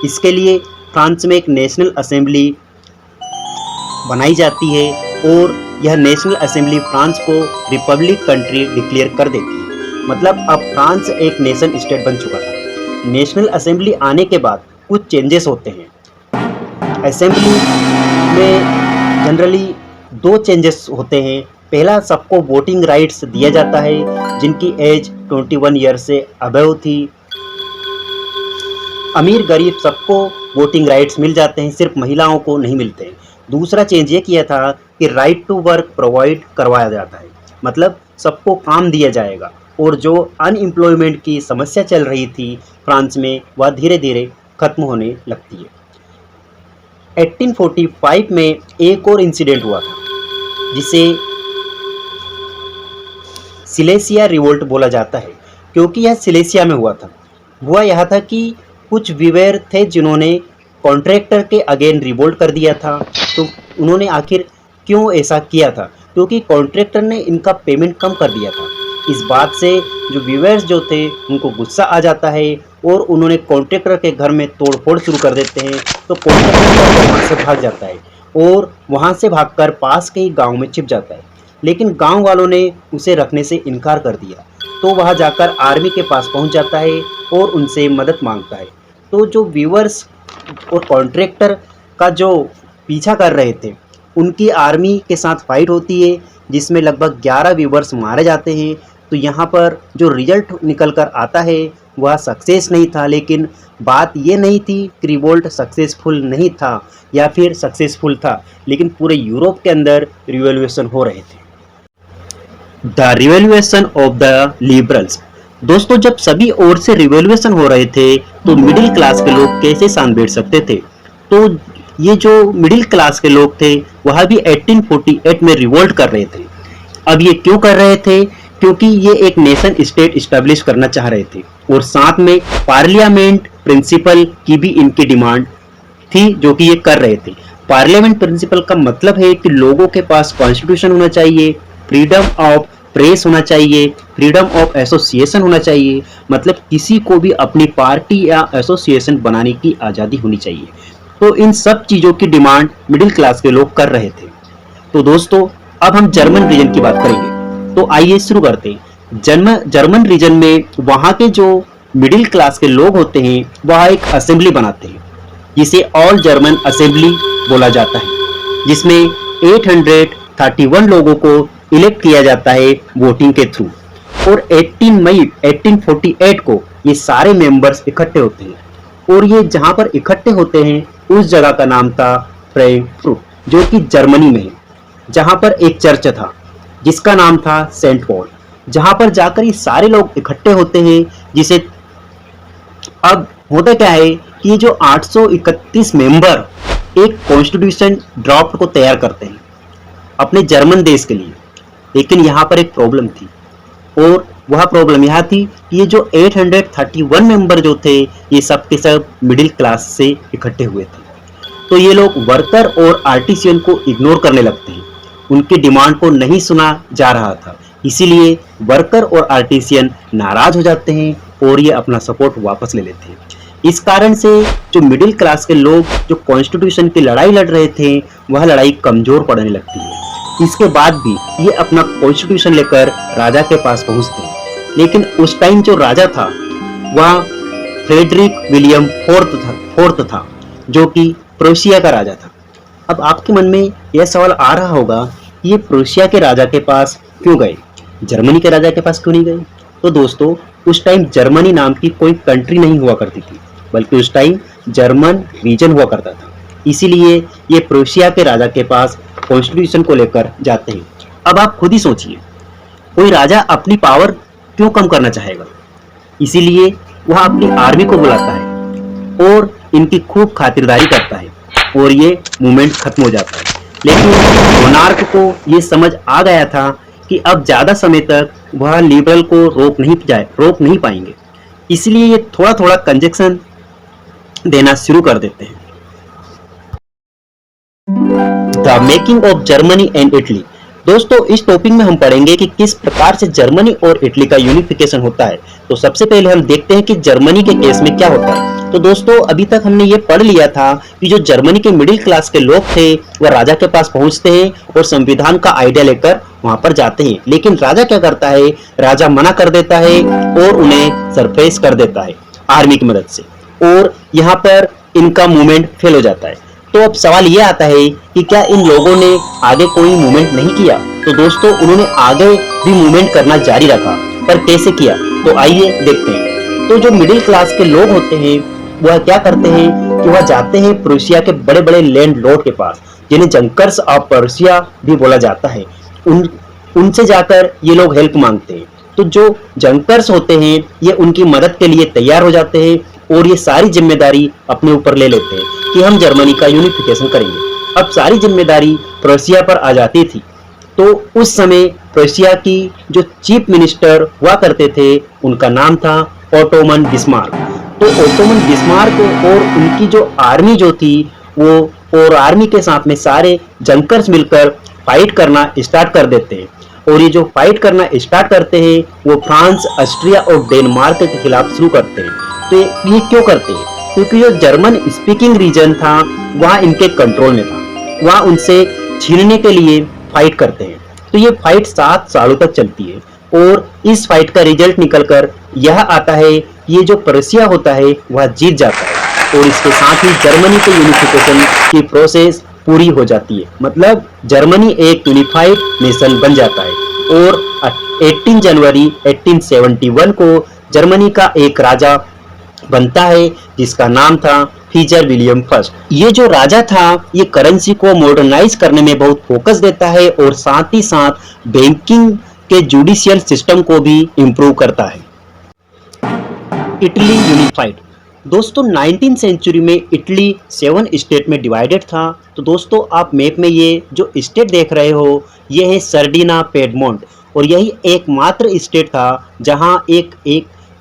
इसके लिए फ्रांस में एक नेशनल असेंबली बनाई जाती है और यह नेशनल असेंबली फ्रांस को रिपब्लिक कंट्री डिक्लेयर कर देती है। मतलब अब फ्रांस एक नेशन स्टेट बन चुका था। नेशनल असेंबली आने के बाद कुछ चेंजेस होते हैं। असेंबली में जनरली दो चेंजेस होते हैं। पहला, सबको वोटिंग राइट्स दिया जाता है जिनकी एज 21 ईयर से अबव थी। अमीर गरीब सबको वोटिंग राइट्स मिल जाते हैं, सिर्फ महिलाओं को नहीं मिलते हैं। दूसरा चेंज ये किया था कि राइट टू वर्क प्रोवाइड करवाया जाता है, मतलब सबको काम दिया जाएगा और जो अनएम्प्लॉयमेंट की समस्या चल रही थी फ्रांस में वह धीरे धीरे खत्म होने लगती है। 1845 में एक और इंसिडेंट हुआ था जिसे सिलेसिया रिवोल्ट बोला जाता है, क्योंकि यह सिलेसिया में हुआ था। हुआ यह था कि कुछ वीवर थे जिन्होंने कॉन्ट्रैक्टर के अगेन रिवोल्ट कर दिया था। तो उन्होंने आखिर क्यों ऐसा किया था? क्योंकि कॉन्ट्रैक्टर ने इनका पेमेंट कम कर दिया था। इस बात से जो वीवर्स जो थे उनको गुस्सा आ जाता है और उन्होंने कॉन्ट्रैक्टर के घर में तोड़फोड़ शुरू कर देते हैं। तो कॉन्ट्रैक्टर वहाँ से भाग जाता है और वहाँ से भागकर पास के ही गाँव में छिप जाता है, लेकिन गाँव वालों ने उसे रखने से इनकार कर दिया। तो वहाँ जाकर आर्मी के पास पहुँच जाता है और उनसे मदद मांगता है। तो जो वीवर्स और कॉन्ट्रैक्टर का जो पीछा कर रहे थे उनकी आर्मी के साथ फाइट होती है जिसमें लगभग 11 वीवर्स मारे जाते हैं। तो यहाँ पर जो रिजल्ट निकल कर आता है वह सक्सेस नहीं था, लेकिन बात ये नहीं थी कि रिवोल्ट सक्सेसफुल नहीं था या फिर सक्सेसफुल था, लेकिन पूरे यूरोप के अंदर रिवॉल्यूशन हो रहे थे। The revolution of the liberals. दोस्तों, जब सभी ओर से रिवॉल्यूशन हो रहे थे तो मिडिल क्लास के लोग कैसे शांत बैठ सकते थे? तो ये जो मिडिल क्लास के लोग थे वह भी 1848 में रिवोल्ट कर रहे थे। अब ये क्यों कर रहे थे? क्योंकि ये एक नेशन स्टेट इस्टेब्लिश करना चाह रहे थे और साथ में पार्लियामेंट प्रिंसिपल की भी इनकी डिमांड थी जो कि ये कर रहे थे। पार्लियामेंट प्रिंसिपल का मतलब है कि लोगों के पास कॉन्स्टिट्यूशन होना चाहिए, फ्रीडम ऑफ प्रेस होना चाहिए, फ्रीडम ऑफ एसोसिएशन होना चाहिए, मतलब किसी को भी अपनी पार्टी या एसोसिएशन बनाने की आज़ादी होनी चाहिए। तो इन सब चीज़ों की डिमांड मिडिल क्लास के लोग कर रहे थे। तो दोस्तों, अब हम जर्मन रीजन की बात करेंगे। तो आइए शुरू करते हैं। जर्मन रीजन में वहाँ के जो मिडिल क्लास के लोग होते हैं वह एक असेंबली बनाते हैं जिसे ऑल जर्मन असेंबली बोला जाता है, जिसमें 831 लोगों को इलेक्ट किया जाता है वोटिंग के थ्रू। और 18 मई 1848 को ये सारे मेंबर्स इकट्ठे होते हैं और ये जहाँ पर इकट्ठे होते हैं उस जगह का नाम था फ्रैंकफर्ट, जो कि जर्मनी में है, जहाँ पर एक चर्च था जिसका नाम था सेंट पॉल, जहाँ पर जाकर ये सारे लोग इकट्ठे होते हैं। जिसे अब होता क्या है कि ये जो 831 मेंबर एक कॉन्स्टिट्यूशन ड्राफ्ट को तैयार करते हैं अपने जर्मन देश के लिए, लेकिन यहाँ पर एक प्रॉब्लम थी और वह प्रॉब्लम यह थी कि ये जो 831 मेंबर जो थे ये सब के सब मिडिल क्लास से इकट्ठे हुए थे। तो ये लोग वर्कर और आर्टिसियन को इग्नोर करने लगते हैं, उनकी डिमांड को नहीं सुना जा रहा था, इसीलिए वर्कर और आर्टिसियन नाराज हो जाते हैं और ये अपना सपोर्ट वापस ले लेते हैं। इस कारण से जो मिडिल क्लास के लोग जो कॉन्स्टिट्यूशन की लड़ाई लड़ रहे थे वह लड़ाई कमजोर पड़ने लगती है। इसके बाद भी ये अपना कॉन्स्टिट्यूशन लेकर राजा के पास पहुंचते हैं, लेकिन उस टाइम जो राजा था वह फ्रेडरिक विलियम फोर्थ था जो कि प्रोशिया का राजा था। अब आपके मन में यह सवाल आ रहा होगा कि ये प्रोशिया के राजा के पास क्यों गए, जर्मनी के राजा के पास क्यों नहीं गए? तो दोस्तों, उस टाइम जर्मनी नाम की कोई कंट्री नहीं हुआ करती थी, बल्कि उस टाइम जर्मन रीजन हुआ करता था। इसीलिए ये प्रोशिया के राजा के पास कॉन्स्टिट्यूशन को लेकर जाते हैं। अब आप खुद ही सोचिए, कोई राजा अपनी पावर क्यों कम करना चाहेगा? इसीलिए वह अपनी आर्मी को बुलाता है और इनकी खूब खातिरदारी करता है और ये मूवमेंट खत्म हो जाता है। लेकिन मोनार्क को ये समझ आ गया था कि अब ज़्यादा समय तक वह लिबरल को रोक नहीं पाएंगे, इसलिए ये थोड़ा थोड़ा कंजेक्शन देना शुरू कर देते हैं। The making of Germany and Italy. दोस्तों इस टॉपिक में हम पढ़ेंगे कि किस प्रकार से जर्मनी और इटली का यूनिफिकेशन होता है। तो सबसे पहले हम देखते हैं कि जर्मनी के केस में क्या होता है। तो दोस्तों अभी तक हमने ये पढ़ लिया था कि जो जर्मनी के मिडिल क्लास के लोग थे वह राजा के पास पहुंचते हैं और संविधान का आइडिया लेकर वहां पर जाते हैं, लेकिन राजा क्या करता है, राजा मना कर देता है और उन्हें सरप्राइज कर देता है आर्मी की मदद से, और यहाँ पर इनका मूवमेंट फेल हो जाता है। तो अब सवाल ये आता है कि क्या इन लोगों ने आगे कोई मूवमेंट नहीं किया। तो दोस्तों उन्होंने आगे भी मूवमेंट करना जारी रखा, पर कैसे किया, तो आइए देखते हैं। तो जो मिडिल क्लास के लोग होते हैं वह क्या करते हैं कि वह जाते हैं प्रूसिया के बड़े बड़े लैंड लॉर्ड के पास, जिन्हें जंकर्स ऑफ पर्सिया भी बोला जाता है। उनसे जाकर ये लोग हेल्प मांगते हैं। तो जो जंकर्स होते हैं ये उनकी मदद के लिए तैयार हो जाते हैं और ये सारी जिम्मेदारी अपने ऊपर ले लेते हैं कि हम जर्मनी का यूनिफिकेशन करेंगे। अब सारी जिम्मेदारी प्रूसिया पर आ जाती थी। तो उस समय प्रूसिया की जो चीफ मिनिस्टर हुआ करते थे उनका नाम था ओटोमन बिस्मार्क। तो ओटोमन बिस्मार्क और उनकी जो आर्मी जो थी वो और आर्मी के साथ में सारे जंकर्स मिलकर फाइट करना स्टार्ट कर देते हैं। और ये जो फाइट करना स्टार्ट करते हैं वो फ्रांस, ऑस्ट्रिया और डेनमार्क के खिलाफ शुरू करते हैं। तो ये क्यों करते हैं, क्योंकि जो जर्मन स्पीकिंग रीजन था वहाँ इनके कंट्रोल में था, वहाँ उनसे छीनने के लिए फाइट करते हैं। तो ये फाइट 7 सालों तक चलती है और इस फाइट का रिजल्ट निकलकर यह आता है कि ये जो प्रूसिया होता है वह जीत जाता है और इसके साथ ही जर्मनी के यूनिफिकेशन की प्रोसेस पूरी हो जाती है। मतलब जर्मनी एक यूनिफाइड नेशन बन जाता है और 18 जनवरी 1871 को जर्मनी का एक राजा बनता है जिसका नाम था फीचर विलियम फर्स्ट। ये जो राजा था ये करेंसी को मॉडर्नाइज करने में बहुत फोकस देता है और साथ ही साथ बैंकिंग के जुडिशियल सिस्टम को भी इम्प्रूव करता है। Italy unified. दोस्तों 19th सेंचुरी में इटली 7 स्टेट में डिवाइडेड था। तो दोस्तों आप मैप में ये जो स्टेट देख रहे हो ये है सर्डिना पेडमोंट, और यही एकमात्र स्टेट था जहां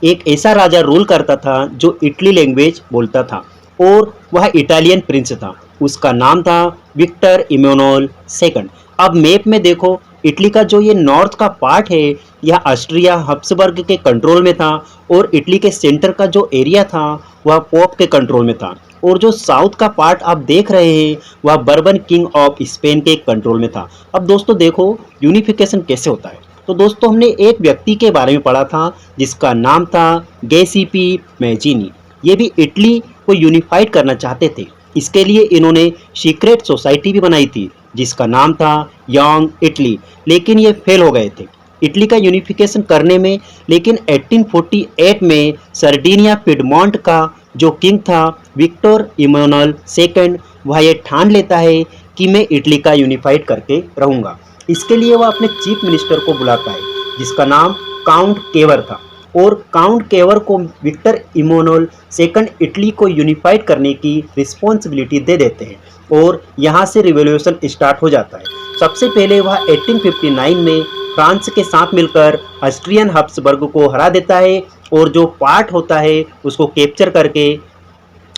एक ऐसा राजा रूल करता था जो इटली लैंग्वेज बोलता था और वह इटालियन प्रिंस था। उसका नाम था विक्टर इमैनुएल सेकंड। अब मैप में देखो इटली का जो ये नॉर्थ का पार्ट है यह ऑस्ट्रिया हब्सबर्ग के कंट्रोल में था और इटली के सेंटर का जो एरिया था वह पोप के कंट्रोल में था, और जो साउथ का पार्ट आप देख रहे हैं वह बर्बन किंग ऑफ स्पेन के कंट्रोल में था। अब दोस्तों देखो यूनिफिकेशन कैसे होता है। तो दोस्तों हमने एक व्यक्ति के बारे में पढ़ा था जिसका नाम था गैसीपी मैजीनी। ये भी इटली को यूनिफाइड करना चाहते थे। इसके लिए इन्होंने सीक्रेट सोसाइटी भी बनाई थी जिसका नाम था यंग इटली, लेकिन ये फेल हो गए थे इटली का यूनिफिकेशन करने में। लेकिन 1848 में सर्डिनिया पिडमोंट का जो किंग था विक्टर इमैनुएल सेकंड वह ये ठान लेता है कि मैं इटली का यूनिफाइड करके रहूँगा। इसके लिए वह अपने चीफ मिनिस्टर को बुलाता है जिसका नाम काउंट केवर था, और काउंट केवर को विक्टर इमैनुएल सेकंड इटली को यूनिफाइड करने की रिस्पॉन्सिबिलिटी दे देते हैं और यहाँ से रिवॉल्यूशन स्टार्ट हो जाता है। सबसे पहले वह 1859 में फ्रांस के साथ मिलकर ऑस्ट्रियन हब्सबर्ग को हरा देता है और जो पार्ट होता है उसको कैप्चर करके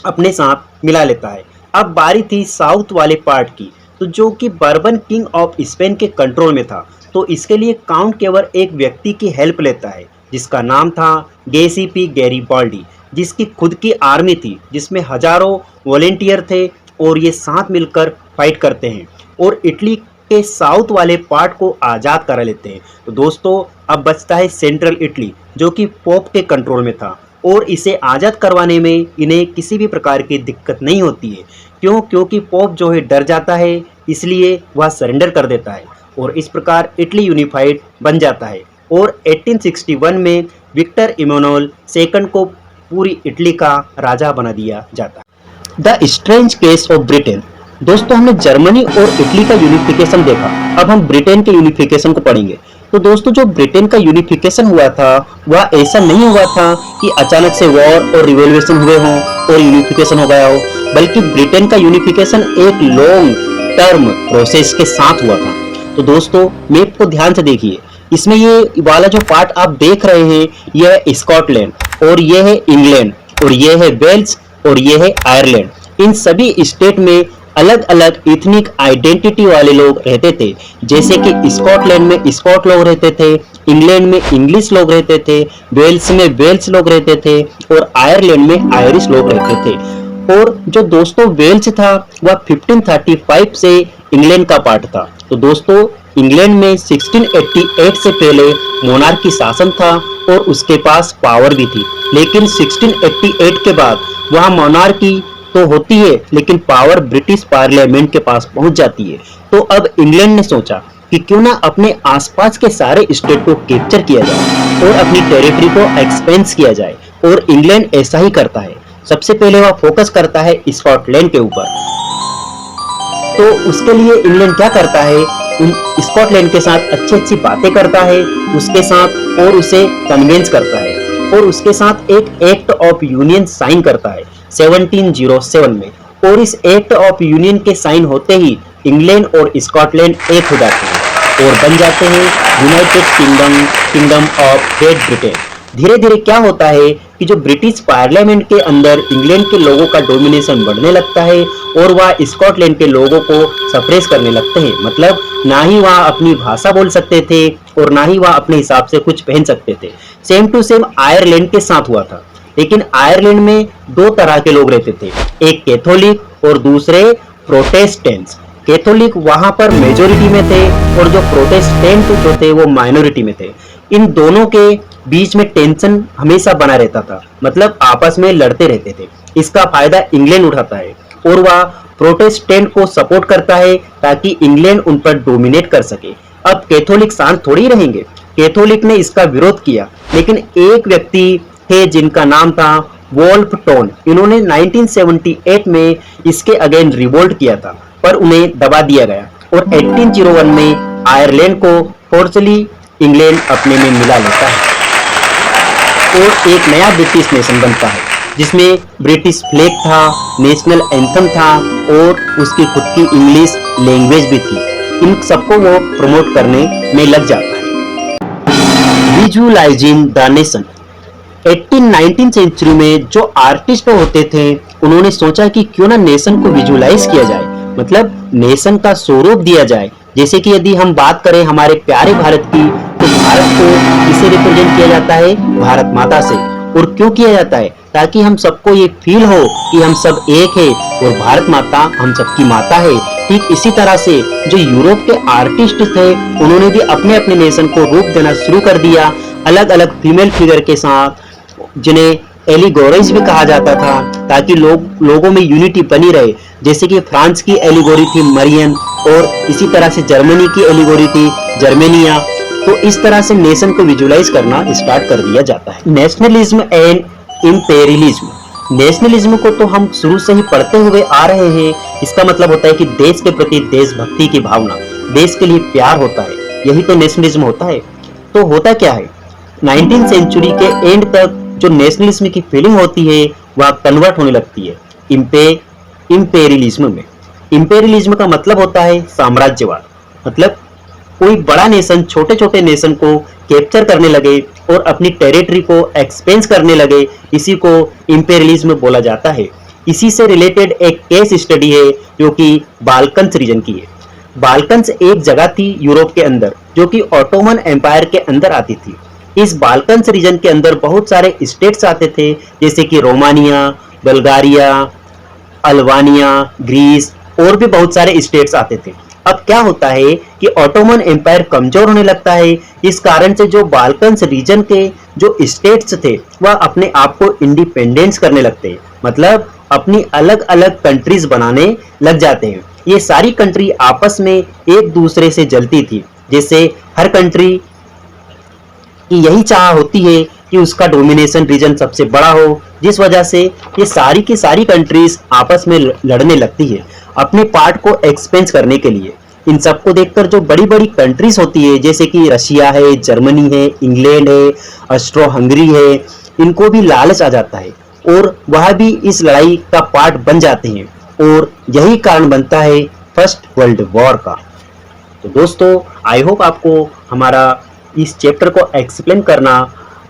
अपने साथ मिला लेता है। अब बारी थी साउथ वाले पार्ट की, तो जो कि बर्बन किंग ऑफ स्पेन के कंट्रोल में था। तो इसके लिए काउंट केवर एक व्यक्ति की हेल्प लेता है जिसका नाम था गैसीपी गैरीबाल्डी, जिसकी खुद की आर्मी थी जिसमें हजारों वॉलेंटियर थे और ये साथ मिलकर फाइट करते हैं और इटली के साउथ वाले पार्ट को आज़ाद करा लेते हैं। तो दोस्तों अब बचता है सेंट्रल इटली जो कि पोप के कंट्रोल में था, और इसे आज़ाद करवाने में इन्हें किसी भी प्रकार की दिक्कत नहीं होती है। क्यों? क्योंकि पोप जो है डर जाता है, इसलिए वह सरेंडर कर देता है और इस प्रकार इटली यूनिफाइड बन जाता है। और 1861 में विक्टर इमैनुएल सेकंड को पूरी इटली का राजा बना दिया जाता है। The strange case of Britain. दोस्तों हमने जर्मनी और इटली का यूनिफिकेशन देखा, अब हम ब्रिटेन के यूनिफिकेशन को पढ़ेंगे। तो दोस्तों जो ब्रिटेन का यूनिफिकेशन हुआ था वह ऐसा नहीं हुआ था कि अचानक से वॉर और रिवॉल्यूशन हुए हों और यूनिफिकेशन हो गया हो, बल्कि ब्रिटेन का यूनिफिकेशन एक लॉन्ग टर्म प्रोसेस के साथ हुआ था। तो दोस्तों मैप को ध्यान से देखिए, इसमें ये वाला जो पार्ट आप देख रहे हैं यह है स्कॉटलैंड और यह है इंग्लैंड और यह है वेल्स और यह है आयरलैंड। इन सभी स्टेट में अलग अलग इथनिक आइडेंटिटी वाले लोग रहते थे, जैसे कि स्कॉटलैंड में स्कॉट लोग रहते थे, इंग्लैंड में इंग्लिश लोग रहते थे, वेल्स में वेल्स लोग रहते थे और आयरलैंड में आयरिश लोग रहते थे। और जो दोस्तों वेल्स था वह 1535 से इंग्लैंड का पार्ट था। तो दोस्तों इंग्लैंड में 1688 से पहले मोनार्की शासन था और उसके पास पावर भी थी, लेकिन 1688 के बाद वहाँ मोनार्की तो होती है लेकिन पावर ब्रिटिश पार्लियामेंट के पास पहुंच जाती है। तो अब इंग्लैंड ने सोचा कि क्यों ना अपने आसपास के सारे स्टेट को कैप्चर किया जाए और अपनी टेरिटरी को एक्सपेंस किया जाए, और इंग्लैंड ऐसा ही करता है। सबसे पहले वह फोकस करता है स्कॉटलैंड के ऊपर। तो उसके लिए इंग्लैंड क्या करता है, स्कॉटलैंड के साथ अच्छी अच्छी बातें करता है उसके साथ और उसे कन्विंस करता है और उसके साथ एक एक्ट ऑफ यूनियन साइन करता है 1707 में। और इस एक्ट ऑफ यूनियन के साइन होते ही इंग्लैंड और स्कॉटलैंड एक हो जाते हैं और बन जाते हैं United Kingdom of great Britain. धीरे धीरे क्या होता है कि जो ब्रिटिश पार्लियामेंट के अंदर इंग्लैंड के लोगों का डोमिनेशन बढ़ने लगता है और वह स्कॉटलैंड के लोगों को सप्रेस करने लगते हैं। मतलब ना ही वह अपनी भाषा बोल सकते थे और ना ही वह अपने हिसाब से कुछ पहन सकते थे। सेम टू सेम आयरलैंड के साथ हुआ था, लेकिन आयरलैंड में दो तरह के लोग रहते थे, एक कैथोलिक और दूसरे प्रोटेस्टेंट्स। कैथोलिक वहां पर मेजोरिटी में थे और जो प्रोटेस्टेंट जो थे वो माइनॉरिटी में थे। इन दोनों के बीच में टेंशन हमेशा बना रहता था, मतलब आपस में लड़ते रहते थे। इसका फायदा इंग्लैंड उठाता है और वह प्रोटेस्टेंट को सपोर्ट करता है ताकि इंग्लैंड उन पर डोमिनेट कर सके। अब कैथोलिक शांत थोड़ी रहेंगे, कैथोलिक ने इसका विरोध किया, लेकिन एक व्यक्ति थे जिनका नाम था वोल्फ टोन। इन्होंने 1978 में इसके अगेंस्ट रिवोल्ट किया था, पर उन्हें दबा दिया गया और 1801 में आयरलैंड को फोर्सली इंग्लैंड अपने में मिला लेता है और एक नया ब्रिटिश नेशन बनता है जिसमें ब्रिटिश फ्लैग था, नेशनल एंथम था और उसकी खुद की इंग्लिश लैंग्वेज भी थी। इन सबको वो प्रमोट करने में लग जाता है। Visualising the nation. 18-19 सेंचुरी में जो आर्टिस्ट होते थे उन्होंने सोचा कि क्यों ना नेशन को विजुअलाइज किया जाए, मतलब नेशन का स्वरूप दिया जाए। जैसे कि यदि हम बात करें हमारे प्यारे भारत की, तो भारत को किसे रिप्रेजेंट किया जाता है, भारत माता से। और क्यों किया जाता है, ताकि हम सबको ये फील हो कि हम सब एक है और भारत माता हम सबकी माता है। ठीक इसी तरह से जो यूरोप के आर्टिस्ट थे उन्होंने भी अपने अपने नेशन को रूप देना शुरू कर दिया, अलग अलग फीमेल फिगर के साथ, जिन्हें एलिगोरीज भी कहा जाता था, ताकि लोगों में यूनिटी बनी रहे। जैसे कि फ्रांस की एलिगोरी थी मरियन और इसी तरह से जर्मनी की एलिगोरी थी जर्मेनिया। तो इस तरह से नेशन को विजुअलाइज करना स्टार्ट कर दिया जाता है। Nationalism and imperialism. नेशनलिज्म को तो हम शुरू से ही पढ़ते हुए आ रहे हैं। इसका मतलब होता है कि देश के प्रति देशभक्ति की भावना, देश के लिए प्यार होता है, यही तो नेशनलिज्म होता है। तो होता क्या है, 19वीं सेंचुरी के एंड तक जो नेशनलिज्म की फीलिंग होती है वह कन्वर्ट होने लगती है इंपेरियलिज्म में। इंपेरियलिज्म का मतलब होता है साम्राज्यवाद, मतलब कोई बड़ा नेशन छोटे छोटे नेशन को कैप्चर करने लगे और अपनी टेरिटरी को एक्सपेंस करने लगे, इसी को इंपेरियलिज्म बोला जाता है। इसी से रिलेटेड एक केस स्टडी है जो कि बाल्कन्स रीजन की है। बाल्कन्स एक जगह थी यूरोप के अंदर जो कि ऑटोमन एम्पायर के अंदर आती थी। इस बाल्कन्स रीजन के अंदर बहुत सारे स्टेट्स आते थे, जैसे कि रोमानिया, बल्गारिया, अल्बानिया, ग्रीस और भी बहुत सारे स्टेट्स आते थे। अब क्या होता है कि ऑटोमन एम्पायर कमजोर होने लगता है, इस कारण से जो बाल्कन्स रीजन के जो स्टेट्स थे वह अपने आप को इंडिपेंडेंस करने लगते हैं, मतलब अपनी अलग अलग कंट्रीज बनाने लग जाते हैं। ये सारी कंट्री आपस में एक दूसरे से जलती थी, जैसे हर कंट्री की यही चाह होती है कि उसका डोमिनेशन रीजन सबसे बड़ा हो, जिस वजह से ये सारी की सारी कंट्रीज आपस में लड़ने लगती है अपने पार्ट को एक्सपेंस करने के लिए। इन सबको देखकर जो बड़ी बड़ी कंट्रीज होती है, जैसे कि रशिया है, जर्मनी है, इंग्लैंड है, ऑस्ट्रो हंगरी है, इनको भी लालच आ जाता है और वह भी इस लड़ाई का पार्ट बन जाते हैं। और यही कारण बनता है फर्स्ट वर्ल्ड वॉर का। तो दोस्तों आई होप आपको हमारा इस चैप्टर को एक्सप्लेन करना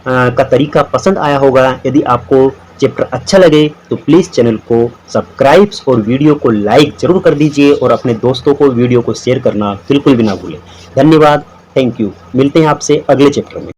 का तरीका पसंद आया होगा। यदि आपको चैप्टर अच्छा लगे तो प्लीज़ चैनल को सब्सक्राइब और वीडियो को लाइक जरूर कर दीजिए और अपने दोस्तों को वीडियो को शेयर करना बिल्कुल भी ना भूलें। धन्यवाद, थैंक यू। मिलते हैं आपसे अगले चैप्टर में।